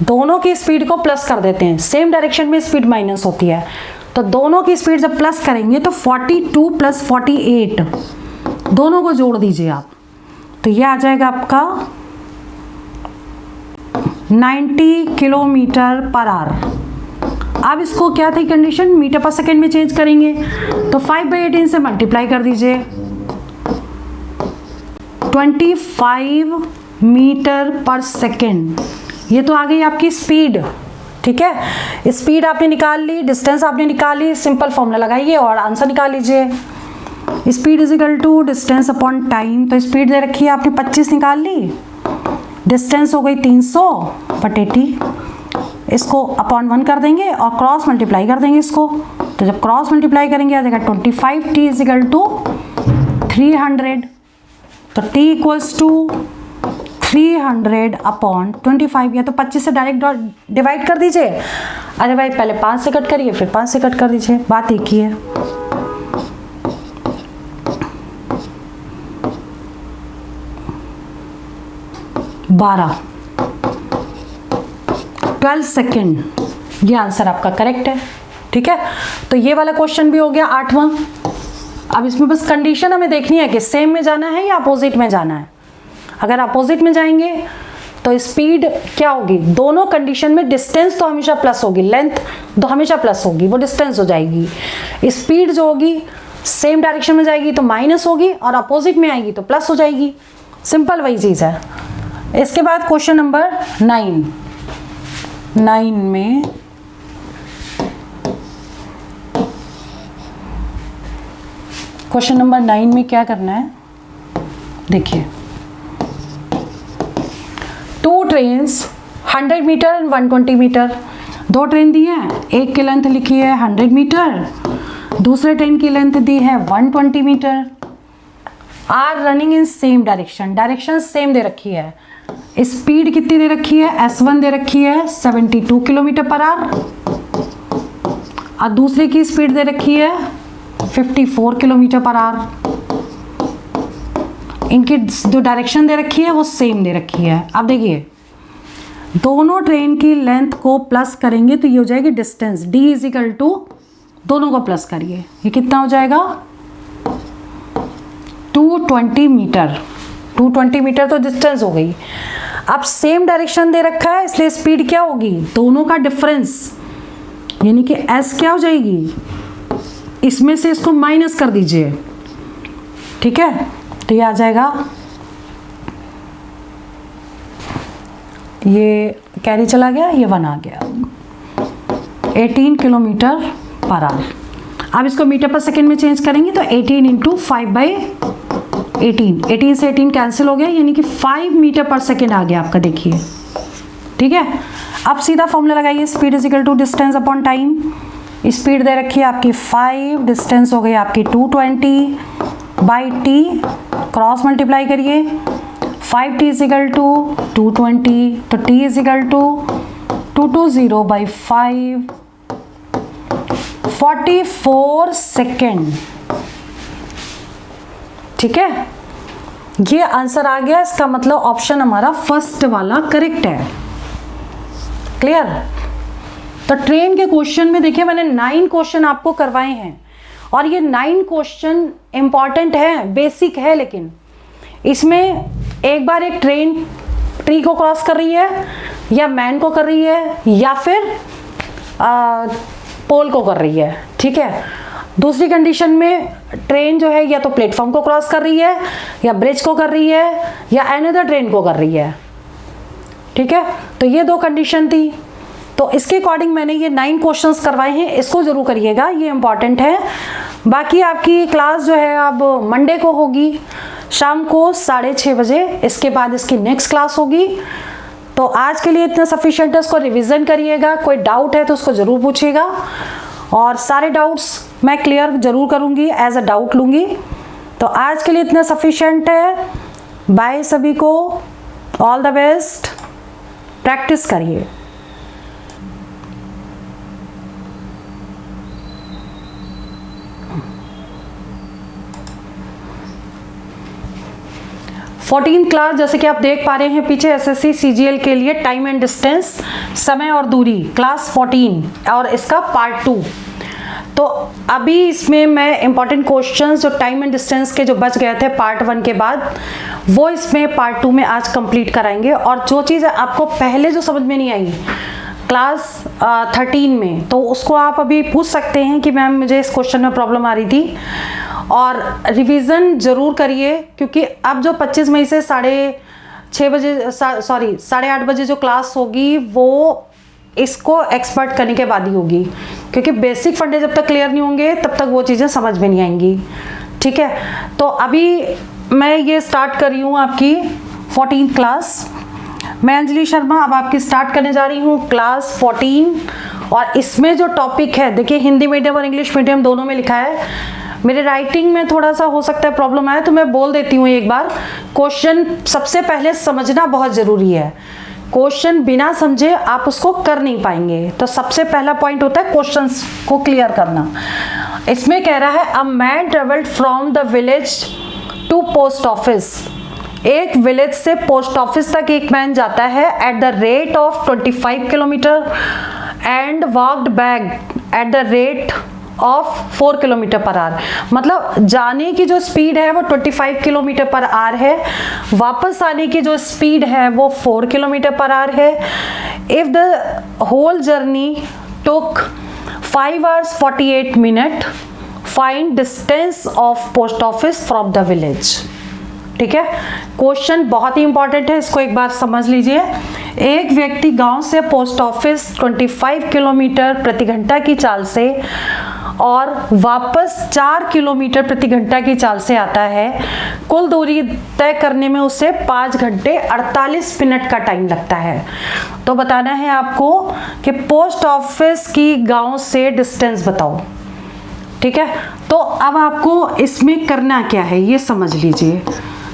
दोनों की स्पीड को प्लस कर देते हैं, सेम डायरेक्शन में स्पीड माइनस होती है, तो दोनों की स्पीड जब प्लस करेंगे तो 42 + 48 दोनों को जोड़ दीजिए आप, तो ये आ जाएगा आपका 90 किलोमीटर पर आवर। अब इसको क्या थी कंडीशन, मीटर पर सेकेंड में चेंज करेंगे, तो 5/18 से मल्टीप्लाई कर दीजिए, 25 मीटर पर सेकेंड। ये तो आ गई आपकी स्पीड, ठीक है। स्पीड आपने निकाल ली, डिस्टेंस आपने निकाल ली, सिंपल फॉर्मूला लगाइए और आंसर निकाल लीजिए। Speed is equal to distance upon time, तो स्पीड दे रखी है आपने 25 निकाल ली, डिस्टेंस हो गई 300/80, इसको अपॉन 1 कर देंगे और क्रॉस मल्टीप्लाई कर देंगे इसको, तो जब क्रॉस मल्टीप्लाई करेंगे आ जाएगा 25 t इजिकल टू 300, तो t इक्वल्स टू 300/25, या तो 25 से डायरेक्ट डिवाइड कर दीजिए, अरे भाई पहले 5 से कट करिए फिर 5 से कट कर दीजिए, बात एक ही है। बारह 12 सेकेंड, ये आंसर आपका करेक्ट है, ठीक है। तो ये वाला क्वेश्चन भी हो गया 8वां। अब इसमें बस कंडीशन हमें देखनी है कि सेम में जाना है या अपोजिट में जाना है। अगर अपोजिट में जाएंगे तो स्पीड क्या होगी, दोनों कंडीशन में डिस्टेंस तो हमेशा प्लस होगी, लेंथ तो हमेशा प्लस होगी, वो डिस्टेंस हो जाएगी। स्पीड जो होगी सेम डायरेक्शन में जाएगी तो माइनस होगी, और अपोजिट में आएगी तो प्लस हो जाएगी, सिंपल वही चीज़ है। इसके बाद क्वेश्चन नंबर 9 में क्वेश्चन नंबर 9 में क्या करना है, देखिए 2 trains 100 metre and 120 metre, 2 train दी है, एक की लेंथ लिखी है 100 मीटर, दूसरे ट्रेन की लेंथ दी है 120 metre, are running in same direction, direction same दे रखी है, स्पीड कितनी दे रखी है, S1 दे रखी है 72 किलोमीटर पर आवर, और दूसरे की स्पीड दे रखी है 54 किलोमीटर पर आवर। इनकी जो डायरेक्शन दे रखी है वो सेम दे रखी है। अब देखिए दोनों ट्रेन की लेंथ को प्लस करेंगे तो ये हो जाएगी डिस्टेंस, D इजिकल टू दोनों को प्लस करिए, ये कितना हो जाएगा 220 मीटर। 220 मीटर तो डिस्टेंस हो गई। अब सेम डायरेक्शन दे रखा है इसलिए स्पीड क्या होगी, दोनों का डिफरेंस यानी कि S क्या हो जाएगी, इसमें से इसको माइनस कर दीजिए, ठीक है। तो ये आ जाएगा, ये कैरी चला गया, ये 1 आ गया, 18 किलोमीटर पर आवर। अब इसको मीटर पर सेकेंड में चेंज करेंगे तो 18 × 5/18, 18 से 18 कैंसिल हो गया, यानी कि 5 मीटर पर सेकेंड आ गया आपका, देखिए, ठीक है। अब सीधा फॉर्मूला लगाइए, speed is equal to distance upon time. Speed दे रखी है आपकी 5, डिस्टेंस हो गई आपकी 220/t, क्रॉस मल्टीप्लाई करिए, 5t इज इक्वल टू 220, तो t is equal to 220/5, 44 second. ठीक है, ये आंसर आ गया। इसका मतलब ऑप्शन हमारा फर्स्ट वाला करेक्ट है। क्लियर? तो ट्रेन के क्वेश्चन में देखिए मैंने 9 क्वेश्चन आपको करवाए हैं और ये 9 क्वेश्चन इंपॉर्टेंट है, बेसिक है, लेकिन इसमें एक बार एक ट्रेन ट्री को क्रॉस कर रही है या मैन को कर रही है या फिर पोल को कर रही है। ठीक है, दूसरी कंडीशन में ट्रेन जो है या तो प्लेटफॉर्म को क्रॉस कर रही है या ब्रिज को कर रही है या अनदर ट्रेन को कर रही है। ठीक है, तो ये 2 कंडीशन थी। तो इसके अकॉर्डिंग मैंने ये 9 क्वेश्चंस करवाए हैं, इसको जरूर करिएगा, ये इंपॉर्टेंट है। बाकी आपकी क्लास जो है अब मंडे को होगी शाम को 6:30 बजे, इसके बाद इसकी नेक्स्ट क्लास होगी। तो आज के लिए इतना सफिशिएंट है, इसको रिवीजन करिएगा। कोई डाउट है तो उसको ज़रूर पूछिएगा और सारे डाउट्स मैं क्लियर ज़रूर करूँगी, एज अ डाउट लूँगी। तो आज के लिए इतना सफिशिएंट है। बाय सभी को, ऑल द बेस्ट, प्रैक्टिस करिए। फोर्टीन क्लास जैसे कि आप देख पा रहे हैं पीछे, एसएससी सीजीएल के लिए टाइम एंड डिस्टेंस, समय और दूरी, क्लास 14 और इसका पार्ट 2। तो अभी इसमें मैं इंपॉर्टेंट क्वेश्चंस जो टाइम एंड डिस्टेंस के जो बच गए थे पार्ट 1 के बाद, वो इसमें पार्ट 2 में आज कंप्लीट कराएंगे। और जो चीज़ आपको पहले जो समझ में नहीं आई क्लास 13 में, तो उसको आप अभी पूछ सकते हैं कि मैम मुझे इस क्वेश्चन में प्रॉब्लम आ रही थी। और रिवीजन ज़रूर करिए, क्योंकि अब जो 25 मई से 6:30 बजे, सॉरी 8:30 बजे जो क्लास होगी वो इसको एक्सपर्ट करने के बाद ही होगी, क्योंकि बेसिक फंडे जब तक क्लियर नहीं होंगे तब तक वो चीज़ें समझ में नहीं आएंगी। ठीक है, तो अभी मैं ये स्टार्ट कर रही हूँ आपकी 14th क्लास। मैं अंजलि शर्मा अब आपकी स्टार्ट करने जा रही हूँ क्लास 14। और इसमें जो टॉपिक है, देखिए हिंदी मीडियम और इंग्लिश मीडियम दोनों में लिखा है। मेरे राइटिंग में थोड़ा सा हो सकता है प्रॉब्लम आए, तो मैं बोल देती हूँ एक बार। क्वेश्चन सबसे पहले समझना बहुत ज़रूरी है, क्वेश्चन बिना समझे आप उसको कर नहीं पाएंगे। तो सबसे पहला पॉइंट होता है क्वेश्चंस को क्लियर करना। इसमें कह रहा है a man travelled from the village to post office. एक विलेज से पोस्ट ऑफिस तक एक मैन जाता है at the rate of 25 kilometre and walked back at the rate of 4 kilometre per hour. मतलब जाने की जो स्पीड है वो 25 किलोमीटर पर आवर है, वापस आने की जो स्पीड है वो 4 किलोमीटर पर आवर है। If the whole journey took 5 hours 48 minutes, find distance of post office from the village. ठीक है, क्वेश्चन बहुत ही इंपॉर्टेंट है, इसको एक बार समझ लीजिए। एक व्यक्ति गांव से पोस्ट ऑफिस 25 किलोमीटर प्रति घंटा की चाल से और वापस 4 किलोमीटर प्रति घंटा की चाल से आता है। कुल दूरी तय करने में उसे 5 घंटे 48 मिनट का टाइम लगता है। तो बताना है आपको कि पोस्ट ऑफिस की गांव से डिस्टेंस बताओ। ठीक है, तो अब आपको इसमें करना क्या है ये समझ लीजिए।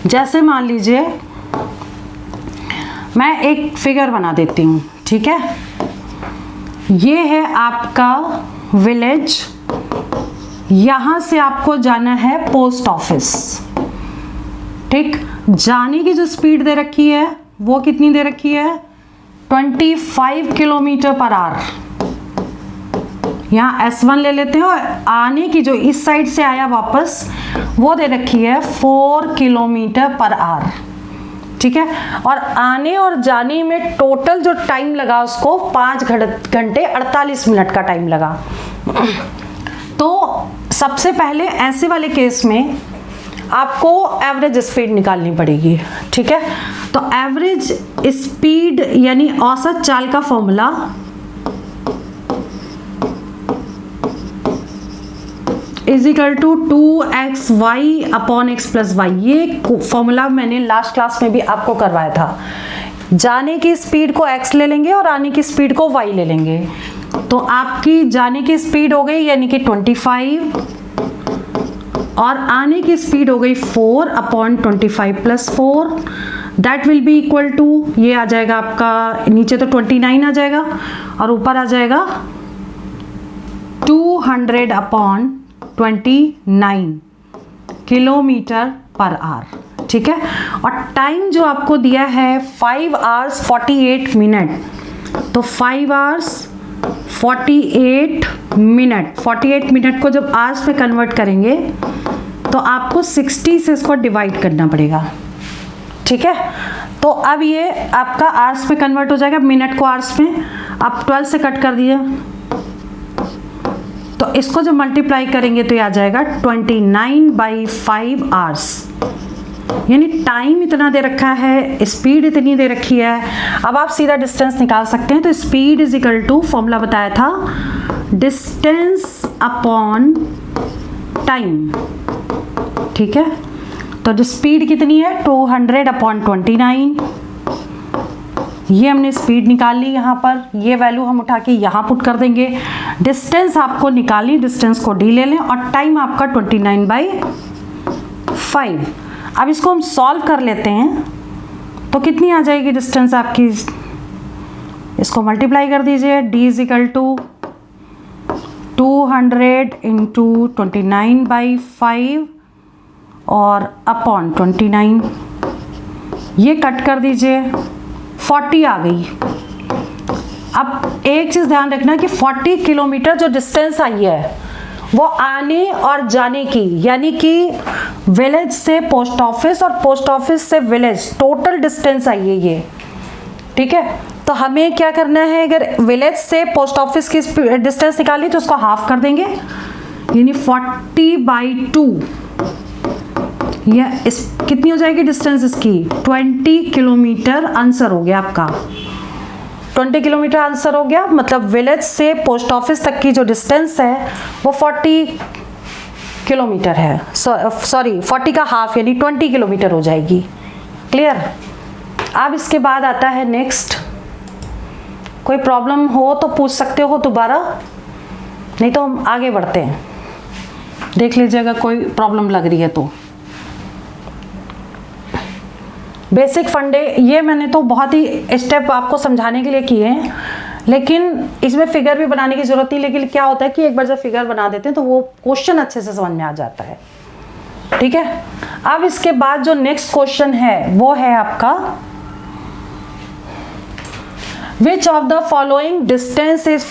जैसे मान लीजिए मैं एक फिगर बना देती हूँ। ठीक है, ये है आपका विलेज, यहाँ से आपको जाना है पोस्ट ऑफिस। ठीक, जाने की जो स्पीड दे रखी है वो कितनी दे रखी है? 25 किलोमीटर पर आवर। यहाँ S1 ले लेते हैं और आने की जो इस साइड से आया वापस वो दे रखी है 4 किलोमीटर पर आवर। ठीक है, और आने और जाने में टोटल जो टाइम लगा उसको 5 घंटे 48 मिनट का टाइम लगा। तो सबसे पहले ऐसे वाले केस में आपको एवरेज स्पीड निकालनी पड़ेगी। ठीक है, तो एवरेज स्पीड यानी औसत चाल का formula is equal to 2xy upon x plus y. ये फॉर्मूला मैंने लास्ट क्लास में भी आपको करवाया था। जाने की स्पीड को x ले लेंगे और आने की स्पीड को y ले लेंगे। तो आपकी जाने की स्पीड हो गई यानी कि 25 और आने की स्पीड हो गई 4 upon 25 plus 4। That will be equal to, ये आ जाएगा आपका नीचे तो 29 आ जाएगा और ऊपर आ जाएगा 200 अपॉन 29 किलोमीटर पर आवर। ठीक है, और टाइम जो आपको दिया है 5 hours 48 मिनट, तो 5 hours 48 मिनट, 48 मिनट को जब आवर्स में कन्वर्ट करेंगे तो आपको 60 से इसको डिवाइड करना पड़ेगा। ठीक है, तो अब ये आपका आवर्स में कन्वर्ट हो जाएगा, मिनट को आवर्स में। आप 12 से कट कर दिए तो इसको जब मल्टीप्लाई करेंगे तो ये आ जाएगा 29/5 आवर्स, यानी टाइम इतना दे रखा है, स्पीड इतनी दे रखी है। अब आप सीधा डिस्टेंस निकाल सकते हैं। तो speed is equal to, formula बताया था, डिस्टेंस अपॉन टाइम। ठीक है, तो जो स्पीड कितनी है 200 अपॉन 29, ये हमने स्पीड निकाल ली। यहाँ पर ये वैल्यू हम उठा के यहाँ पुट कर देंगे। डिस्टेंस आपको निकाली, डिस्टेंस को डी ले लें और टाइम आपका 29/5। अब इसको हम सॉल्व कर लेते हैं तो कितनी आ जाएगी डिस्टेंस आपकी, इसको मल्टीप्लाई कर दीजिए। d is equal to 200 into 29/5 और अपॉन 29, ये कट कर दीजिए, 40 आ गई। अब एक चीज़ ध्यान रखना कि 40 किलोमीटर जो डिस्टेंस आई है वो आने और जाने की, यानी कि विलेज से पोस्ट ऑफिस और पोस्ट ऑफिस से विलेज, टोटल डिस्टेंस आई है ये। ठीक है, तो हमें क्या करना है, अगर विलेज से पोस्ट ऑफिस की डिस्टेंस निकाली तो उसको हाफ कर देंगे, यानी 40/2। यह इस कितनी हो जाएगी डिस्टेंस इसकी, 20 किलोमीटर आंसर हो गया आपका। 20 किलोमीटर आंसर हो गया, मतलब विलेज से पोस्ट ऑफिस तक की जो डिस्टेंस है वो 40 किलोमीटर है। सॉरी 40 का हाफ यानी 20 किलोमीटर हो जाएगी। क्लियर। अब इसके बाद आता है नेक्स्ट। कोई प्रॉब्लम हो तो पूछ सकते हो दोबारा, नहीं तो हम आगे बढ़ते हैं। देख लीजिएगा कोई प्रॉब्लम लग रही है तो। बेसिक फंडे ये मैंने तो बहुत ही स्टेप आपको समझाने के लिए किए हैं, लेकिन इसमें फिगर भी बनाने की जरूरत नहीं। लेकिन क्या होता है कि एक बार जब फिगर बना देते हैं तो वो क्वेश्चन अच्छे से समझ में आ जाता है। ठीक है, अब इसके बाद जो नेक्स्ट क्वेश्चन है वो है आपका, which of the following distance is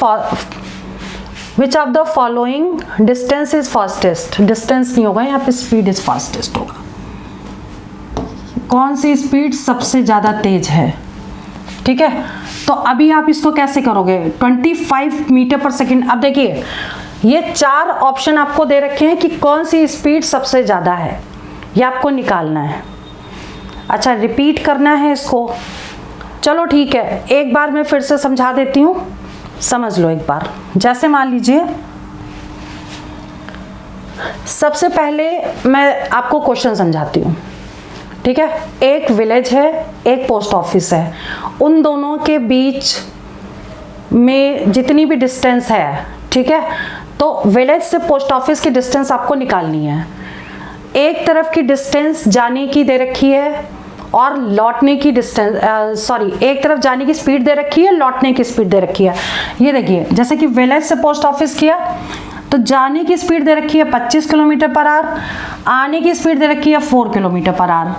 fastest. Distance नहीं होगा यहाँ पे, स्पीड इज फास्टेस्ट होगा। कौन सी स्पीड सबसे ज़्यादा तेज है। ठीक है, तो अभी आप इसको कैसे करोगे, 25 मीटर पर सेकेंड। अब देखिए ये 4 ऑप्शन आपको दे रखे हैं कि कौन सी स्पीड सबसे ज़्यादा है, ये आपको निकालना है। अच्छा, रिपीट करना है इसको। चलो ठीक है, एक बार मैं फिर से समझा देती हूँ, समझ लो एक बार। जैसे मान लीजिए सबसे पहले मैं आपको क्वेश्चन समझाती हूँ। ठीक है, एक विलेज है, एक पोस्ट ऑफिस है, उन दोनों के बीच में जितनी भी डिस्टेंस है, ठीक है, तो विलेज से पोस्ट ऑफिस की डिस्टेंस आपको निकालनी है। एक तरफ की डिस्टेंस जाने की दे रखी है और लौटने की डिस्टेंस, एक तरफ जाने की स्पीड दे रखी है, लौटने की स्पीड दे रखी है। ये देखिए, जैसे कि विलेज से पोस्ट ऑफिस किया तो जाने की स्पीड दे रखी है 25 किलोमीटर पर आवर, आने की स्पीड दे रखी है 4 किलोमीटर पर आवर।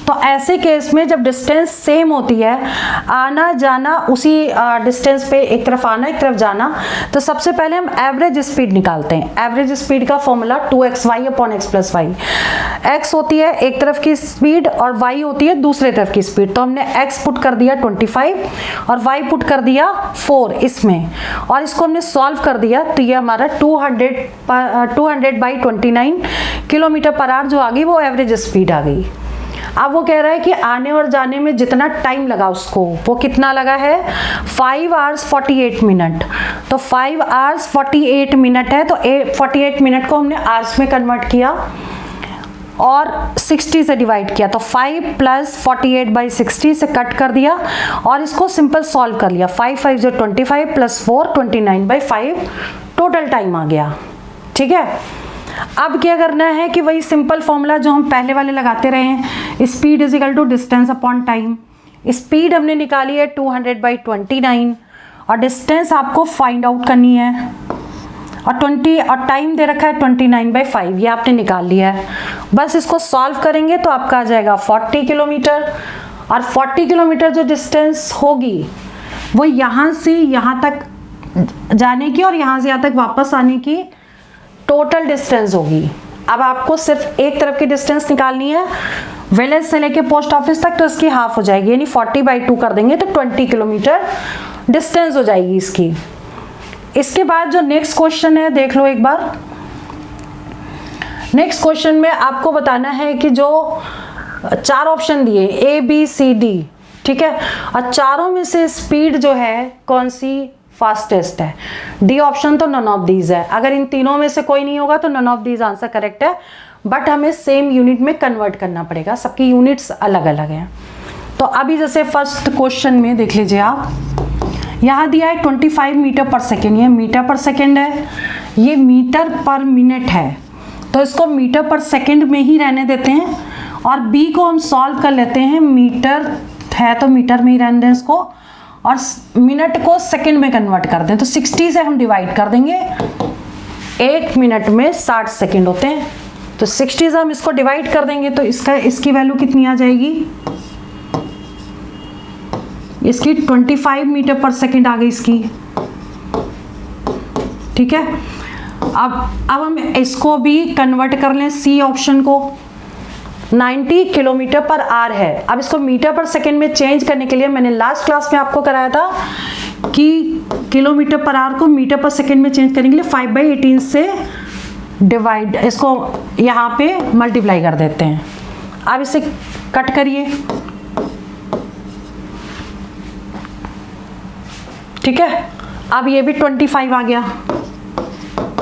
तो ऐसे केस में जब डिस्टेंस सेम होती है, आना जाना उसी डिस्टेंस पे, एक तरफ आना एक तरफ जाना, तो सबसे पहले हम एवरेज स्पीड निकालते हैं। एवरेज स्पीड का formula 2xy upon x plus y. x होती है एक तरफ की स्पीड और y होती है दूसरे तरफ की स्पीड। तो हमने x पुट कर दिया 25 और y पुट कर दिया 4 इसमें, और इसको हमने सॉल्व कर दिया तो ये हमारा 200/29 किलोमीटर पर आवर जो आ गई वो एवरेज स्पीड आ गई। अब वो कह रहा है कि आने और जाने में जितना टाइम लगा उसको, वो कितना लगा है, 5 hours 48 मिनट। तो 5 hours 48 मिनट है, तो 48 मिनट को हमने आवर्स में कन्वर्ट किया और 60 से डिवाइड किया, तो 5 + 48/60 से कट कर दिया और इसको सिंपल सॉल्व कर लिया। 5 5 जो 25 + 4 29/5 टोटल टाइम आ गया। ठीक है, अब क्या करना है कि वही सिंपल फॉर्मूला जो हम पहले वाले लगाते रहे हैं, speed is equal to distance upon time. Speed हमने निकाली है 200/29 और डिस्टेंस आपको फाइंड आउट करनी है और टाइम दे रखा है 29/5, ये आपने निकाल लिया है। बस इसको सॉल्व करेंगे तो आपका आ जाएगा 40 किलोमीटर। और 40 किलोमीटर जो डिस्टेंस होगी वो यहाँ से यहाँ तक जाने की और यहाँ से यहाँ तक वापस आने की टोटल डिस्टेंस होगी। अब आपको सिर्फ एक तरफ की डिस्टेंस निकालनी है, विलेज से लेके पोस्ट ऑफिस तक, तो इसकी हाफ हो जाएगी, यानी 40/2 कर देंगे तो 20 किलोमीटर डिस्टेंस हो जाएगी इसकी। इसके बाद जो नेक्स्ट क्वेश्चन है देख लो एक बार। नेक्स्ट क्वेश्चन में आपको बताना है कि जो 4 ऑप्शन दिए A B C D, ठीक है, और चारों में से स्पीड जो है कौन सी फास्टेस्ट है। डी ऑप्शन तो नन ऑफ दीज है। अगर इन तीनों में से कोई नहीं होगा तो none of these answer correct है, बट हमें सेम यूनिट में कन्वर्ट करना पड़ेगा, सबकी यूनिट्स अलग अलग हैं। तो अभी जैसे फर्स्ट क्वेश्चन में देख लीजिए आप, यहाँ दिया है 25 मीटर पर सेकेंड, ये मीटर पर सेकेंड है, ये मीटर पर मिनट है, तो इसको मीटर पर सेकेंड में ही रहने देते हैं और बी को हम सॉल्व कर लेते हैं, मीटर है तो मीटर में ही रहने दें इसको, और मिनट को सेकंड में कन्वर्ट कर दें तो 60 से हम डिवाइड कर देंगे। 1 मिनट में 60 सेकंड होते हैं, तो 60 से हम इसको डिवाइड कर देंगे तो इसकी वैल्यू कितनी आ जाएगी, इसकी 25 मीटर पर सेकंड आ गई इसकी, ठीक है। अब हम इसको भी कन्वर्ट कर लें, सी ऑप्शन को, 90 किलोमीटर पर आवर है। अब इसको मीटर पर सेकंड में चेंज करने के लिए मैंने लास्ट क्लास में आपको कराया था कि किलोमीटर पर आवर को मीटर पर सेकंड में चेंज करने के लिए 5/18 से डिवाइड, इसको यहाँ पे मल्टीप्लाई कर देते हैं। अब इसे कट करिए, ठीक है। अब ये भी 25 आ गया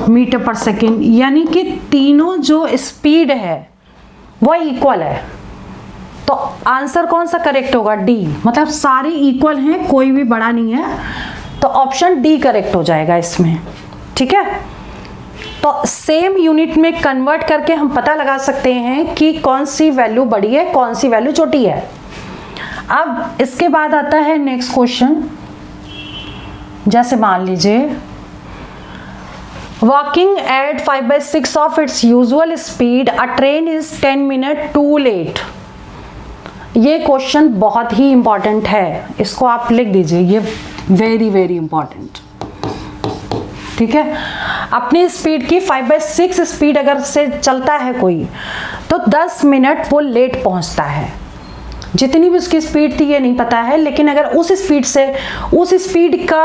मीटर पर सेकंड, यानी कि तीनों जो स्पीड है वो इक्वल है, तो आंसर कौन सा करेक्ट होगा, डी, मतलब सारे इक्वल हैं, कोई भी बड़ा नहीं है, तो ऑप्शन डी करेक्ट हो जाएगा इसमें, ठीक है। तो सेम यूनिट में कन्वर्ट करके हम पता लगा सकते हैं कि कौन सी वैल्यू बड़ी है, कौन सी वैल्यू छोटी है। अब इसके बाद आता है नेक्स्ट क्वेश्चन, जैसे मान लीजिए walking at 5/6 of its usual speed, a train is 10 minutes too late। ये क्वेश्चन बहुत ही इंपॉर्टेंट है, इसको आप लिख दीजिए, ये वेरी वेरी इंपॉर्टेंट, ठीक है। अपनी स्पीड की 5/6 स्पीड अगर से चलता है कोई तो 10 मिनट वो लेट पहुंचता है। जितनी भी उसकी स्पीड थी ये नहीं पता है, लेकिन अगर उस स्पीड का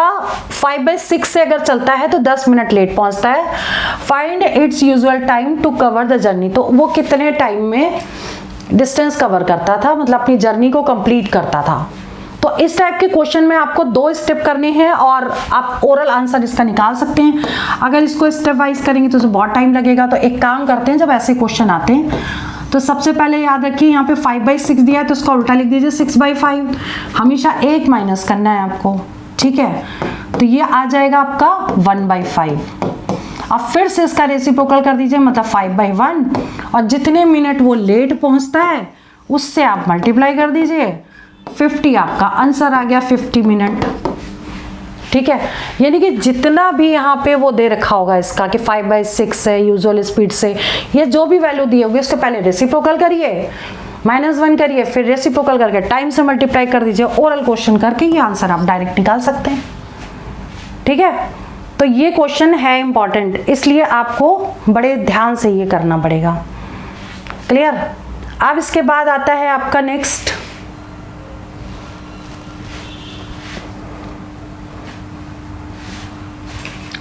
5/6 से अगर चलता है तो 10 मिनट लेट पहुंचता है। Find its usual time to cover the journey, तो वो कितने टाइम में डिस्टेंस कवर करता था, मतलब अपनी जर्नी को कंप्लीट करता था। तो इस टाइप के क्वेश्चन में आपको 2 स्टेप करने हैं और आप ओरल आंसर इसका निकाल सकते हैं। अगर इसको स्टेप वाइज करेंगे तो बहुत टाइम लगेगा, तो एक काम करते हैं, जब ऐसे क्वेश्चन आते हैं तो सबसे पहले याद रखिए यहाँ पे 5/6 दिया है तो उसका उल्टा लिख दीजिए 6/5, हमेशा 1 माइनस करना है आपको, ठीक है। तो ये आ जाएगा आपका 1/5। अब फिर से इसका रेसिप्रोकल कर दीजिए, मतलब 5/1, और जितने मिनट वो लेट पहुंचता है उससे आप मल्टीप्लाई कर दीजिए, 50 आपका आंसर आ गया, 50 मिनट, ठीक है। यानी कि जितना भी यहाँ पे वो दे रखा होगा इसका कि 5/6 है यूजुअल स्पीड से, ये जो भी वैल्यू दी होगी उसके पहले रेसिप्रोकल करिए, -1 करिए, फिर रेसिप्रोकल करके टाइम से मल्टीप्लाई कर दीजिए, ओरल क्वेश्चन करके ये आंसर आप डायरेक्ट निकाल सकते हैं, ठीक है। तो ये क्वेश्चन है इंपॉर्टेंट, इसलिए आपको बड़े ध्यान से ये करना पड़ेगा, क्लियर। अब इसके बाद आता है आपका next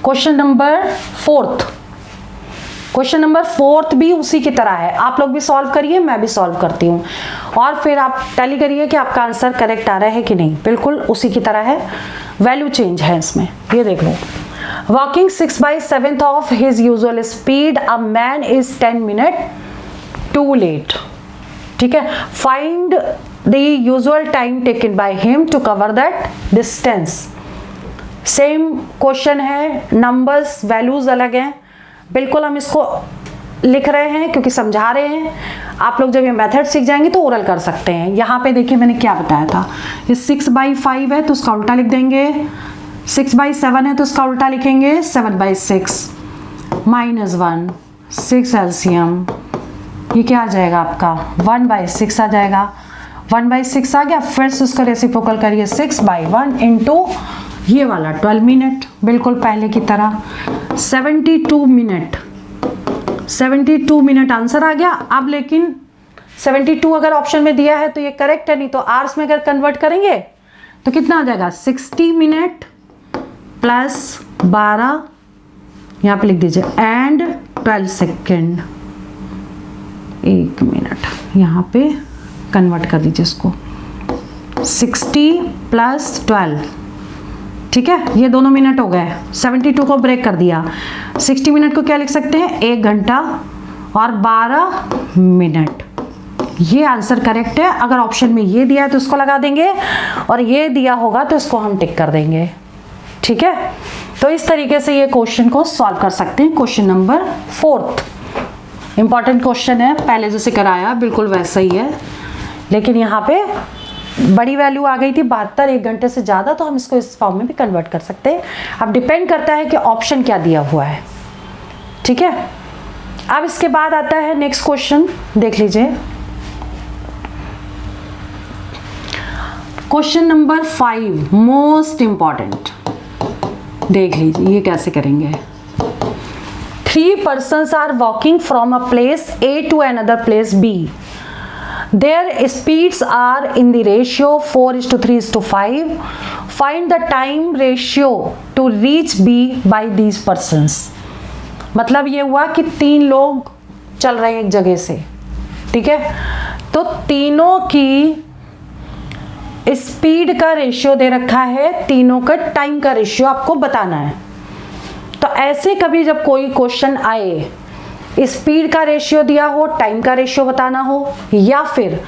question number 4। Question number 4 भी उसी की तरह है, आप लोग भी सॉल्व करिए, मैं भी सॉल्व करती हूँ, और फिर आप टैली करिए कि आपका आंसर करेक्ट आ रहा है कि नहीं। बिल्कुल उसी की तरह है, वैल्यू चेंज है इसमें, ये देख लो। Walking 6/7 of his usual speed, a man is 10 minute too late, ठीक है। Find the usual time taken by him to cover that distance. Same question है, नंबर्स वैल्यूज अलग हैं, बिल्कुल हम इसको लिख रहे हैं क्योंकि समझा रहे हैं। आप लोग जब ये मेथड सीख जाएंगे तो ओरल कर सकते हैं। यहाँ पे देखिए मैंने क्या बताया था, ये 6/5 है तो उसका उल्टा लिख देंगे, 6/7 है तो उसका उल्टा लिखेंगे 7/6 -1 6 एलसीएम, ये क्या आ जाएगा आपका 1/6 आ जाएगा। 1/6 आ गया, फिर से उसका रेसिप्रोकल करिए 6/1 इंटू ये वाला 12 मिनट, बिल्कुल पहले की तरह 72 मिनट। 72 मिनट आंसर आ गया। अब लेकिन 72 अगर ऑप्शन में दिया है तो ये करेक्ट है, नहीं तो आवर्स में अगर कन्वर्ट करेंगे तो कितना आ जाएगा 60 मिनट प्लस 12, यहाँ पे लिख दीजिए एंड 12 सेकेंड, 1 मिनट यहाँ पे कन्वर्ट कर दीजिए इसको 60 + 12, ठीक है, ये दोनों मिनट हो गए। 72 को ब्रेक कर दिया, 60 मिनट को क्या लिख सकते हैं 1 घंटा और 12 मिनट। ये आंसर करेक्ट है। अगर ऑप्शन में ये दिया है तो इसको लगा देंगे और ये दिया होगा तो इसको हम टिक कर देंगे, ठीक है। तो इस तरीके से ये क्वेश्चन को सॉल्व कर सकते हैं। क्वेश्चन नंबर 4 इंपॉर्टेंट क्वेश्चन है, पहले जैसे कराया बिल्कुल वैसा ही है, लेकिन यहाँ पे बड़ी वैल्यू आ गई थी 72, 1 घंटे से ज़्यादा, तो हम इसको इस फॉर्म में भी कन्वर्ट कर सकते हैं। अब डिपेंड करता है कि ऑप्शन क्या दिया हुआ है, ठीक है। अब इसके बाद आता है नेक्स्ट क्वेश्चन, देख लीजिए क्वेश्चन नंबर 5 मोस्ट इंपॉर्टेंट। देख लीजिए ये कैसे करेंगे। 3 persons are walking from a place A to another place B. Their speeds are in the ratio 4:3:5. Find the time ratio to reach B by these persons. मतलब ये हुआ कि 3 लोग चल रहे हैं एक जगह से, ठीक है, तो तीनों की स्पीड का रेशियो दे रखा है, तीनों का टाइम का रेशियो आपको बताना है। तो ऐसे कभी जब कोई क्वेश्चन आए, स्पीड का रेशियो दिया हो, टाइम का रेशियो बताना हो, या फिर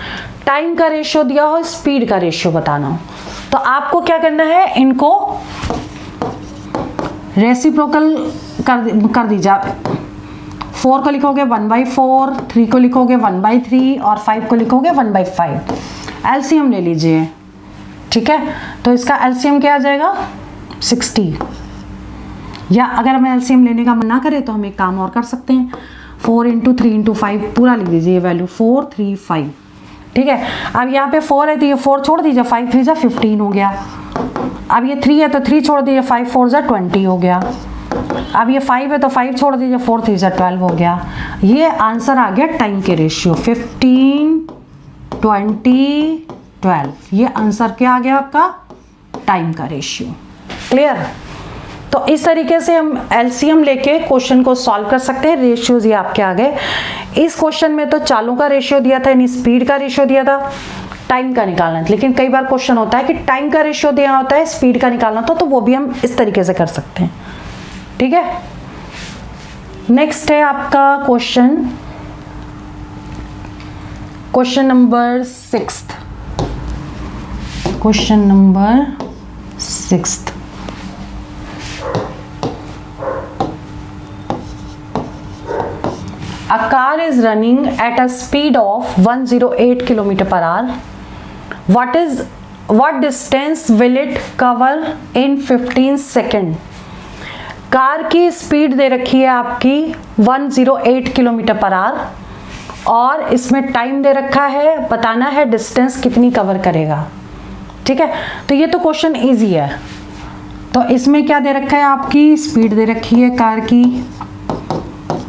टाइम का रेशियो दिया हो, स्पीड का रेशियो बताना हो, तो आपको क्या करना है, इनको रेसिप्रोकल कर दीजिए। 4 को लिखोगे 1/4, 3 को लिखोगे 1/3 और 5 को लिखोगे 1/5। एलसीएम ले लीजिए, ठीक है। तो इसका एलसीएम क्या आ जाएगा 60, या अगर हमें एलसीएम लेने का मन ना करे तो हम एक काम और कर सकते हैं, 4 × 3 × 5 पूरा लिख दीजिए, वैल्यू 435, ठीक है। अब यहाँ पे 4 है तो ये 4 छोड़ दीजिए, 5 3 = 15 हो गया। अब ये 3 है तो 3 छोड़ दीजिए, 5 4 = 20 हो गया। अब ये 5 है तो 5 छोड़ दीजिए, 4 3 = 12 हो गया। ये आंसर आ गया टाइम के रेशियो 15 20 12। ये आंसर क्या आ गया आपका टाइम का रेशियो। क्लियर। तो इस तरीके से हम एलसीएम लेके क्वेश्चन को सॉल्व कर सकते हैं। रेशियोज ये आपके आ गए। इस क्वेश्चन में तो चालों का रेशियो दिया था, यानी स्पीड का रेशियो दिया था, टाइम का निकालना था। लेकिन कई बार क्वेश्चन होता है कि टाइम का रेशियो दिया होता है, स्पीड का निकालना था, तो वो भी हम इस तरीके से कर सकते हैं, ठीक है। नेक्स्ट है आपका question number 6। Question number 6। A car is running at a speed of 108 km/h. What distance will it cover in 15 seconds? Car की स्पीड दे रखी है आपकी 108 km/h और इसमें टाइम दे रखा है, बताना है डिस्टेंस कितनी कवर करेगा, ठीक है। तो ये तो क्वेश्चन इजी है। तो इसमें क्या दे रखा है, आपकी स्पीड दे रखी है कार की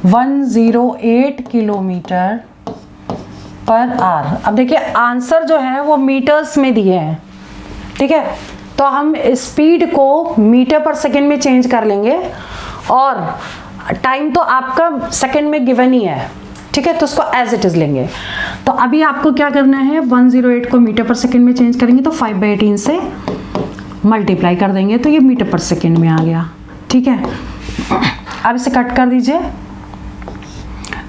108 km/h। अब देखिए आंसर जो है वो मीटर्स में दिए हैं, ठीक है। तो हम स्पीड को मीटर/सेकंड में चेंज कर लेंगे और टाइम तो आपका सेकंड में गिवन ही है, ठीक है, तो उसको एज इट इज लेंगे। तो अभी आपको क्या करना है, 108 को मीटर/सेकंड में चेंज करेंगे तो 5/18 से मल्टीप्लाई कर देंगे तो ये मीटर/सेकंड में आ गया, ठीक है। अब इसे कट कर दीजिए,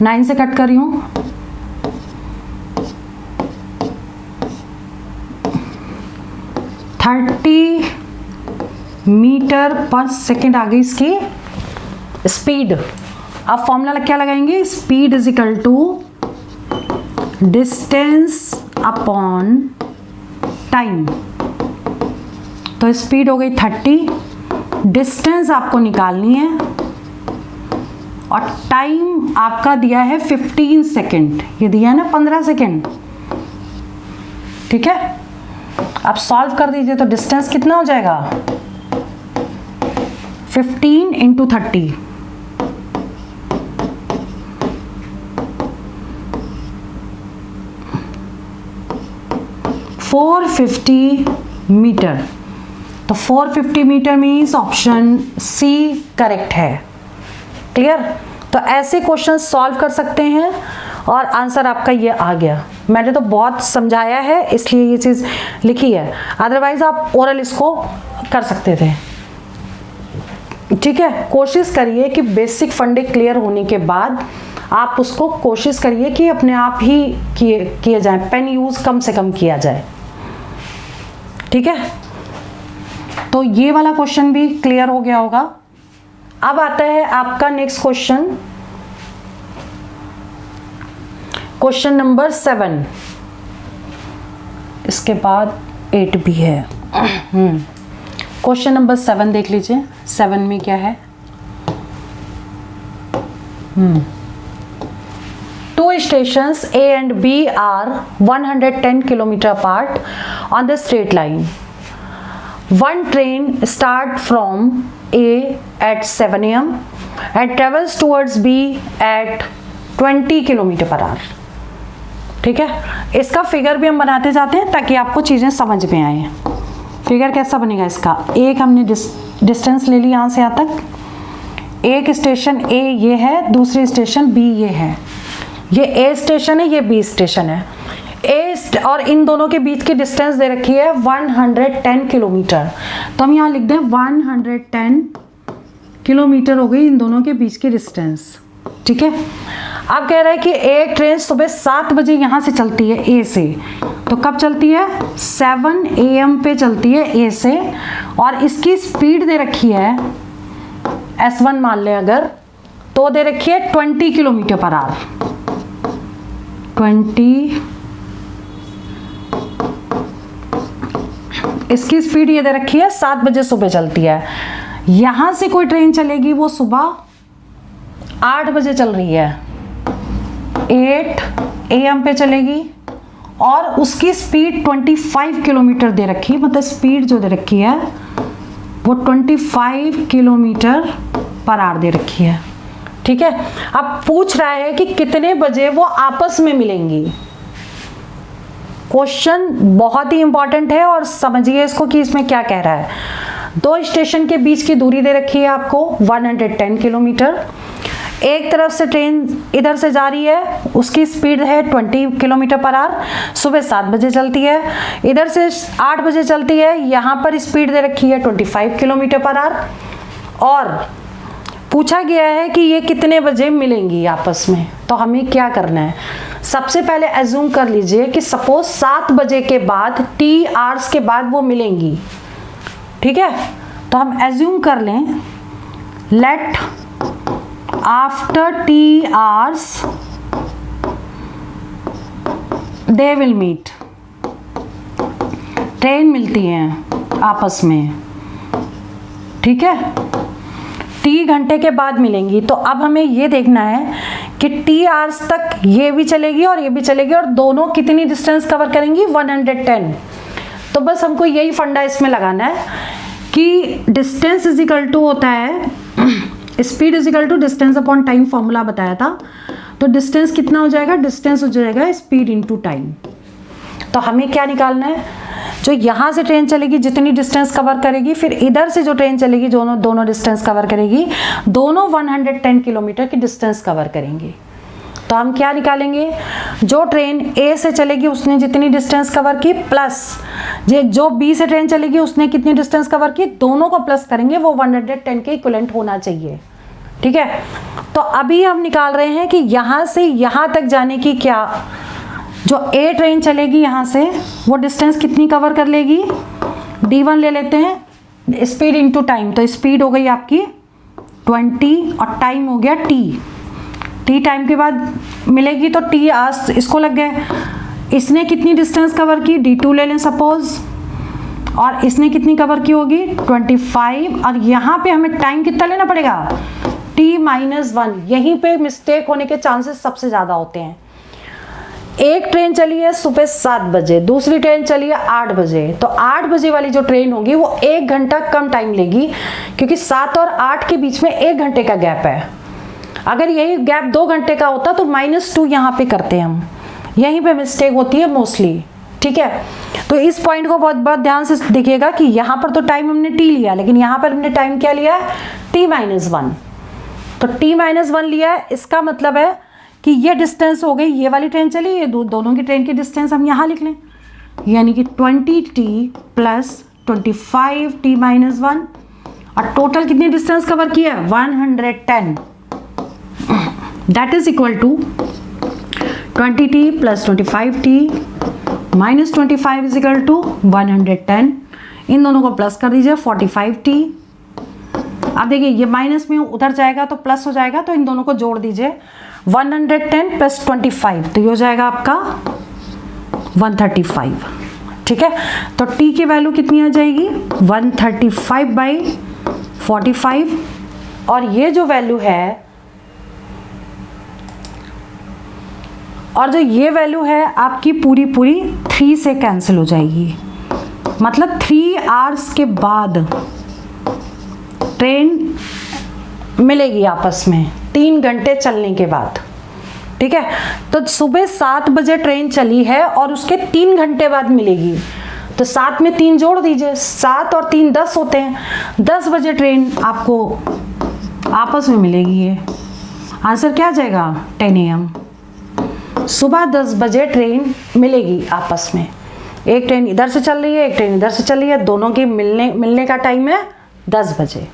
9 से कट कर रही हूँ, 30 मीटर/सेकंड आ गई इसकी स्पीड अब फॉर्मूला क्या लगाएंगे, speed is equal to distance upon time. तो स्पीड हो गई 30, डिस्टेंस आपको निकालनी है और टाइम आपका दिया है 15 सेकेंड, ये दिया है ना 15 सेकेंड। ठीक है, अब सॉल्व कर दीजिए तो डिस्टेंस कितना हो जाएगा, 15 इंटू 30, 450 मीटर। तो 450 metre means option C correct है। क्लियर। तो ऐसे क्वेश्चन सॉल्व कर सकते हैं और आंसर आपका ये आ गया। मैंने तो बहुत समझाया है इसलिए ये चीज़ लिखी है, अदरवाइज आप ओरल इसको कर सकते थे। ठीक है, कोशिश करिए कि बेसिक फंडे क्लियर होने के बाद आप उसको कोशिश करिए कि अपने आप ही किए जाए, पेन यूज़ कम से कम किया जाए। ठीक है, तो ये वाला क्वेश्चन भी क्लियर हो गया होगा। अब आता है आपका नेक्स्ट क्वेश्चन, क्वेश्चन नंबर 7, इसके बाद 8 भी है। क्वेश्चन नंबर 7 देख लीजिए, 7 में क्या है। Two stations A and B are 110 km apart on the straight line. One train starts from A at 7 am and travels towards B at 20 km per hour. ठीक है, इसका फिगर भी हम बनाते जाते हैं ताकि आपको चीज़ें समझ में आए। फिगर कैसा बनेगा इसका, एक हमने डिस्टेंस ले ली यहाँ से यहाँ तक। एक स्टेशन A ये है, दूसरी स्टेशन B ये है। ये A स्टेशन है, ये B स्टेशन है। और इन दोनों के बीच की डिस्टेंस दे रखी है 110 किलोमीटर। तो हम यहाँ लिख दें 110 किलोमीटर हो गई इन दोनों के बीच की डिस्टेंस। ठीक है, अब कह रहा है कि एक ट्रेन सुबह 7 बजे यहाँ से चलती है A से। तो कब चलती है, 7 AM पे चलती है A से, और इसकी स्पीड दे रखी है S1 मान लें अगर, तो दे रखी है 20 किलोमीटर पर आवर। 20, इसकी स्पीड ये दे रखी है, 7 बजे सुबह चलती है। यहां से कोई ट्रेन चलेगी वो सुबह 8 बजे चल रही है, 8 AM पे चलेगी, और उसकी स्पीड 25 किलोमीटर दे रखी है। मतलब स्पीड जो दे रखी है वो 25 किलोमीटर पर आवर दे रखी है। ठीक है, अब पूछ रहा है कि कितने बजे वो आपस में मिलेंगी। क्वेश्चन बहुत ही इंपॉर्टेंट है और समझिए इसको कि इसमें क्या कह रहा है। दो स्टेशन के बीच की दूरी दे रखी है आपको 110 किलोमीटर। एक तरफ से ट्रेन इधर से जा रही है, उसकी स्पीड है 20 किलोमीटर पर आवर, सुबह 7 बजे चलती है। इधर से 8 बजे चलती है, यहाँ पर स्पीड दे रखी है 25 किलोमीटर पर आवर, और पूछा गया है कि ये कितने बजे मिलेंगी आपस में। तो हमें क्या करना है, सबसे पहले एज्यूम कर लीजिए कि सपोज 7 बजे के बाद T आवर्स के बाद वो मिलेंगी। ठीक है, तो हम एज्यूम कर लें let after T hours they will meet, train मिलती हैं आपस में। ठीक है, T घंटे के बाद मिलेंगी। तो अब हमें ये देखना है कि T आवर्स तक ये भी चलेगी और ये भी चलेगी, और दोनों कितनी डिस्टेंस कवर करेंगी, 110। तो बस हमको यही फंडा इसमें लगाना है कि डिस्टेंस इज इक्वल टू होता है, speed is equal to distance upon time, formula बताया था। तो डिस्टेंस कितना हो जाएगा, डिस्टेंस हो जाएगा स्पीड इनटू टाइम। तो हमें क्या निकालना है, जो यहाँ से ट्रेन चलेगी जितनी डिस्टेंस कवर करेगी, फिर इधर से जो ट्रेन चलेगी दोनों डिस्टेंस कवर करेगी, दोनों 110 किलोमीटर की डिस्टेंस कवर करेंगी। तो हम क्या निकालेंगे, जो ट्रेन A से चलेगी उसने जितनी डिस्टेंस कवर की, प्लस जो B से ट्रेन चलेगी उसने कितनी डिस्टेंस कवर की, दोनों को प्लस करेंगे, वो 110 के इक्विवेलेंट होना चाहिए। ठीक है, तो अभी हम निकाल रहे हैं कि यहाँ से यहाँ तक जाने की क्या, जो A ट्रेन चलेगी यहाँ से वो डिस्टेंस कितनी कवर कर लेगी, D1 ले लेते हैं, स्पीड इनटू टाइम। तो स्पीड हो गई आपकी 20 और टाइम हो गया T। टी टाइम के बाद मिलेगी तो टी आवर्स इसको लग गए। इसने कितनी डिस्टेंस कवर की, D2 ले लें सपोज, और इसने कितनी कवर की होगी 25, और यहाँ पे हमें टाइम कितना लेना पड़ेगा T-1। यहीं पे मिस्टेक होने के चांसेस सबसे ज़्यादा होते हैं। एक ट्रेन चली है सुबह 7 बजे, दूसरी ट्रेन चली है 8 बजे, तो 8 बजे वाली जो ट्रेन होगी वो 1 घंटा कम टाइम लेगी, क्योंकि 7 और 8 के बीच में 1 घंटे का गैप है। अगर यही गैप 2 घंटे का होता तो -2 यहाँ पे करते हैं हम, यहीं पे मिस्टेक होती है मोस्टली। ठीक है, तो इस पॉइंट को बहुत बहुत ध्यान से देखिएगा कि यहाँ पर तो टाइम हमने टी लिया, लेकिन यहाँ पर हमने टाइम क्या लिया है T-1। तो T-1 लिया है, इसका मतलब है कि ये डिस्टेंस हो गई, ये वाली ट्रेन चली, ये दोनों की ट्रेन की डिस्टेंस हम यहाँ लिख लें, यानी कि 20T प्लस 25T-1, और टोटल कितनी डिस्टेंस कवर किया है 110। That is equal to 20T plus 25T minus 25 is equal to 110। इन दोनों को प्लस कर दीजिए 45T। अब देखिए ये माइनस में उधर जाएगा तो प्लस हो जाएगा, तो इन दोनों को जोड़ दीजिए 110 प्लस 25, तो ये हो जाएगा आपका 135। ठीक है, तो T की वैल्यू कितनी आ जाएगी 135/45, और ये जो वैल्यू है, और जो ये वैल्यू है आपकी पूरी 3 से कैंसिल हो जाएगी। मतलब 3 आवर्स के बाद ट्रेन मिलेगी आपस में, 3 घंटे चलने के बाद। ठीक है, तो सुबह 7 बजे ट्रेन चली है और उसके 3 घंटे बाद मिलेगी, तो 7 में 3 जोड़ दीजिए, 7 और 3 10 होते हैं। 10 बजे ट्रेन आपको आपस में मिलेगी। ये आंसर क्या आ जाएगा 10 AM। सुबह 10 बजे ट्रेन मिलेगी आपस में, एक ट्रेन इधर से चल रही है, एक ट्रेन इधर से चल रही है, दोनों की मिलने का टाइम है 10 बजे।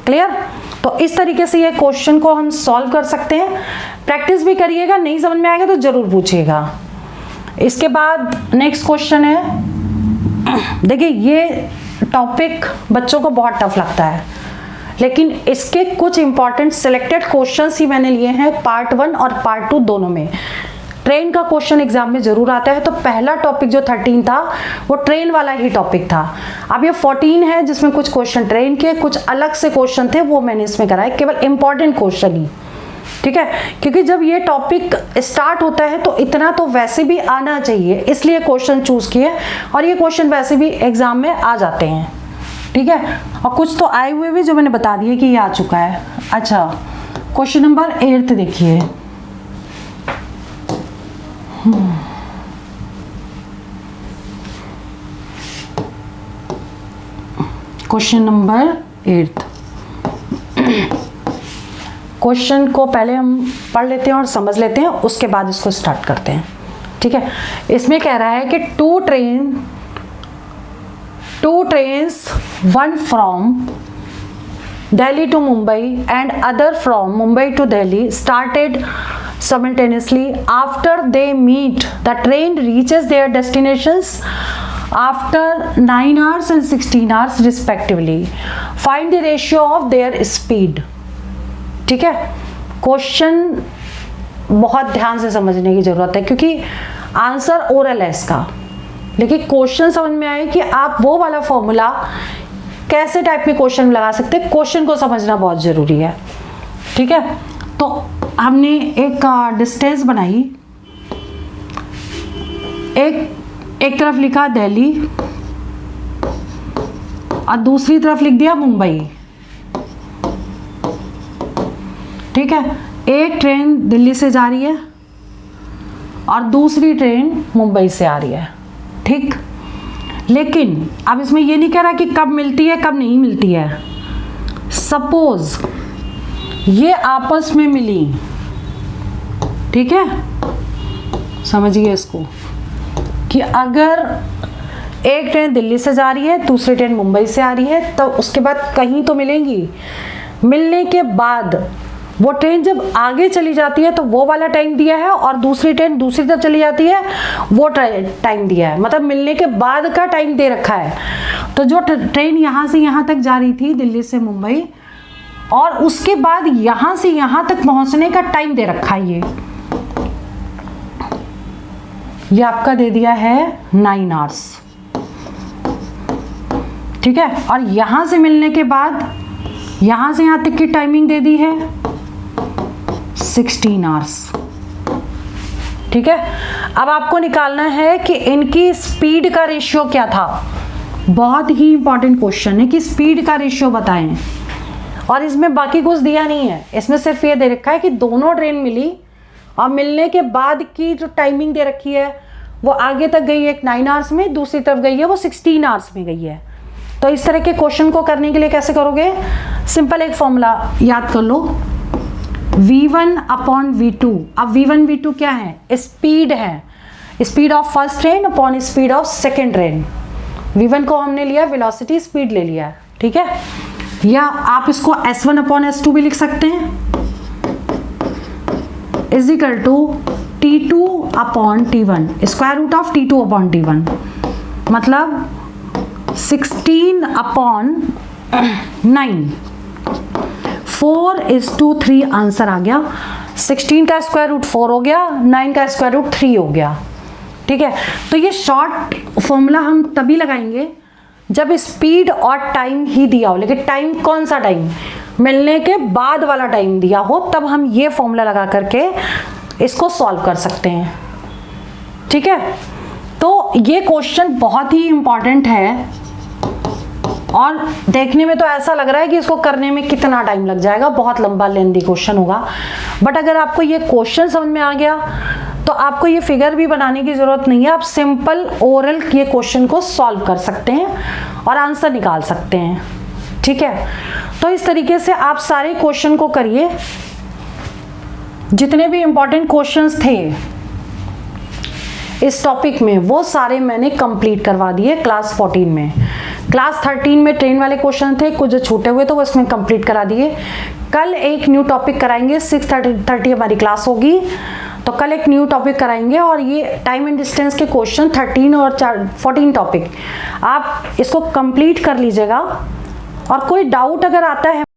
क्लियर? तो इस तरीके से ये क्वेश्चन को हम सॉल्व कर सकते हैं। प्रैक्टिस भी करिएगा, नहीं समझ में आएगा तो जरूर पूछिएगा। इसके बाद नेक्स्ट क्वेश्चन है, देखिए ये टॉपिक बच्चों को बहुत टफ लगता है, लेकिन इसके कुछ इंपॉर्टेंट सिलेक्टेड क्वेश्चंस ही मैंने लिए हैं पार्ट 1 और पार्ट 2 दोनों में। ट्रेन का क्वेश्चन एग्जाम में जरूर आता है, तो पहला टॉपिक जो 13 था वो ट्रेन वाला ही टॉपिक था। अब ये 14 है जिसमें कुछ क्वेश्चन ट्रेन के, कुछ अलग से क्वेश्चन थे, वो मैंने इसमें कराए, केवल इंपॉर्टेंट क्वेश्चन ही। ठीक है, क्योंकि जब ये टॉपिक स्टार्ट होता है तो इतना तो वैसे भी आना चाहिए, इसलिए क्वेश्चन चूज किए, और ये क्वेश्चन वैसे भी एग्जाम में आ जाते हैं। ठीक है, और कुछ तो आए हुए भी जो मैंने बता दिए कि ये आ चुका है। अच्छा, क्वेश्चन नंबर 8 देखिए। Question number 8। क्वेश्चन को पहले हम पढ़ लेते हैं और समझ लेते हैं, उसके बाद इसको स्टार्ट करते हैं। ठीक है, इसमें कह रहा है कि two trains, one from Delhi to Mumbai and other from Mumbai to Delhi started simultaneously. After they meet, the train reaches their destinations after 9 hours and 16 hours respectively. Find the ratio of their speed. ठीक है, question बहुत ध्यान से समझने की जरूरत है, क्योंकि आंसर ओरल है इसका, लेकिन क्वेश्चन समझ में आए कि आप वो वाला फॉर्मूला कैसे टाइप के क्वेश्चन लगा सकते हैं, क्वेश्चन को समझना बहुत जरूरी है। ठीक है, तो हमने एक डिस्टेंस बनाई, एक तरफ लिखा दिल्ली और दूसरी तरफ लिख दिया मुंबई। ठीक है, एक ट्रेन दिल्ली से जा रही है और दूसरी ट्रेन मुंबई से आ रही है। ठीक, लेकिन अब इसमें ये नहीं कह रहा कि कब मिलती है कब नहीं मिलती है। सपोज ये आपस में मिली, ठीक है, समझिए इसको, कि अगर एक ट्रेन दिल्ली से जा रही है, दूसरी ट्रेन मुंबई से आ रही है, तो उसके बाद कहीं तो मिलेंगी। मिलने के बाद वो ट्रेन जब आगे चली जाती है तो वो वाला टाइम दिया है, और दूसरी ट्रेन दूसरी तरफ चली जाती है वो टाइम दिया है, मतलब मिलने के बाद का टाइम दे रखा है। तो जो ट्रेन यहाँ से यहाँ तक जा रही थी दिल्ली से मुंबई, और उसके बाद यहां से यहां तक पहुंचने का टाइम दे रखा है ये आपका दे दिया है 9 आवर्स, ठीक है। और यहां से मिलने के बाद यहां से यहां तक की टाइमिंग दे दी है 16 आवर्स, ठीक है। अब आपको निकालना है कि इनकी स्पीड का रेशियो क्या था। बहुत ही इंपॉर्टेंट क्वेश्चन है कि स्पीड का रेशियो बताएं, और इसमें बाकी कुछ दिया नहीं है, इसमें सिर्फ ये दे रखा है कि दोनों ट्रेन मिली और मिलने के बाद की जो टाइमिंग दे रखी है वो आगे तक गई है एक 9 आवर्स में, दूसरी तरफ गई है वो 16 आवर्स में गई है। तो इस तरह के क्वेश्चन को करने के लिए कैसे करोगे, सिंपल एक फॉर्मूला याद कर लो, v1 अपॉन v2। अब v1 v2 क्या है, स्पीड है, speed of first train upon speed of second train. v1 को हमने लिया वेलोसिटी, स्पीड ले लिया, ठीक है। या आप इसको s1 अपॉन s2 भी लिख सकते हैं, is equal to t2 upon t1, square root of t2 upon t1, मतलब 16 अपॉन 9, 4:3 आंसर आ गया। 16 का स्क्वायर रूट 4 हो गया, 9 का स्क्वायर रूट 3 हो गया, ठीक है। तो ये शॉर्ट फॉर्मूला हम तभी लगाएंगे जब स्पीड और टाइम ही दिया हो, लेकिन टाइम कौन सा टाइम, मिलने के बाद वाला टाइम दिया हो, तब हम ये फॉर्मूला लगा करके इसको सॉल्व कर सकते हैं, ठीक है। तो ये क्वेश्चन बहुत ही इंपॉर्टेंट है और देखने में तो ऐसा लग रहा है कि इसको करने में कितना टाइम लग जाएगा, बहुत लंबा लेंथी क्वेश्चन होगा, बट अगर आपको ये क्वेश्चन समझ में आ गया तो आपको ये फिगर भी बनाने की जरूरत नहीं है, आप सिंपल ओरल ये क्वेश्चन को सॉल्व कर सकते हैं और आंसर निकाल सकते हैं, ठीक है। तो इस तरीके से आप सारे क्वेश्चन को करिए, जितने भी इंपॉर्टेंट क्वेश्चंस थे इस टॉपिक में वो सारे मैंने कंप्लीट करवा दिए क्लास 14 में। क्लास 13 में ट्रेन वाले क्वेश्चन थे, कुछ जो छूटे हुए तो वो इसमें कंप्लीट करा दिए। कल एक न्यू टॉपिक कराएंगे, 6:30 हमारी क्लास होगी, तो कल एक न्यू टॉपिक कराएंगे और ये टाइम एंड डिस्टेंस के क्वेश्चन 13 और 14 टॉपिक आप इसको कंप्लीट कर लीजिएगा। और कोई डाउट अगर आता है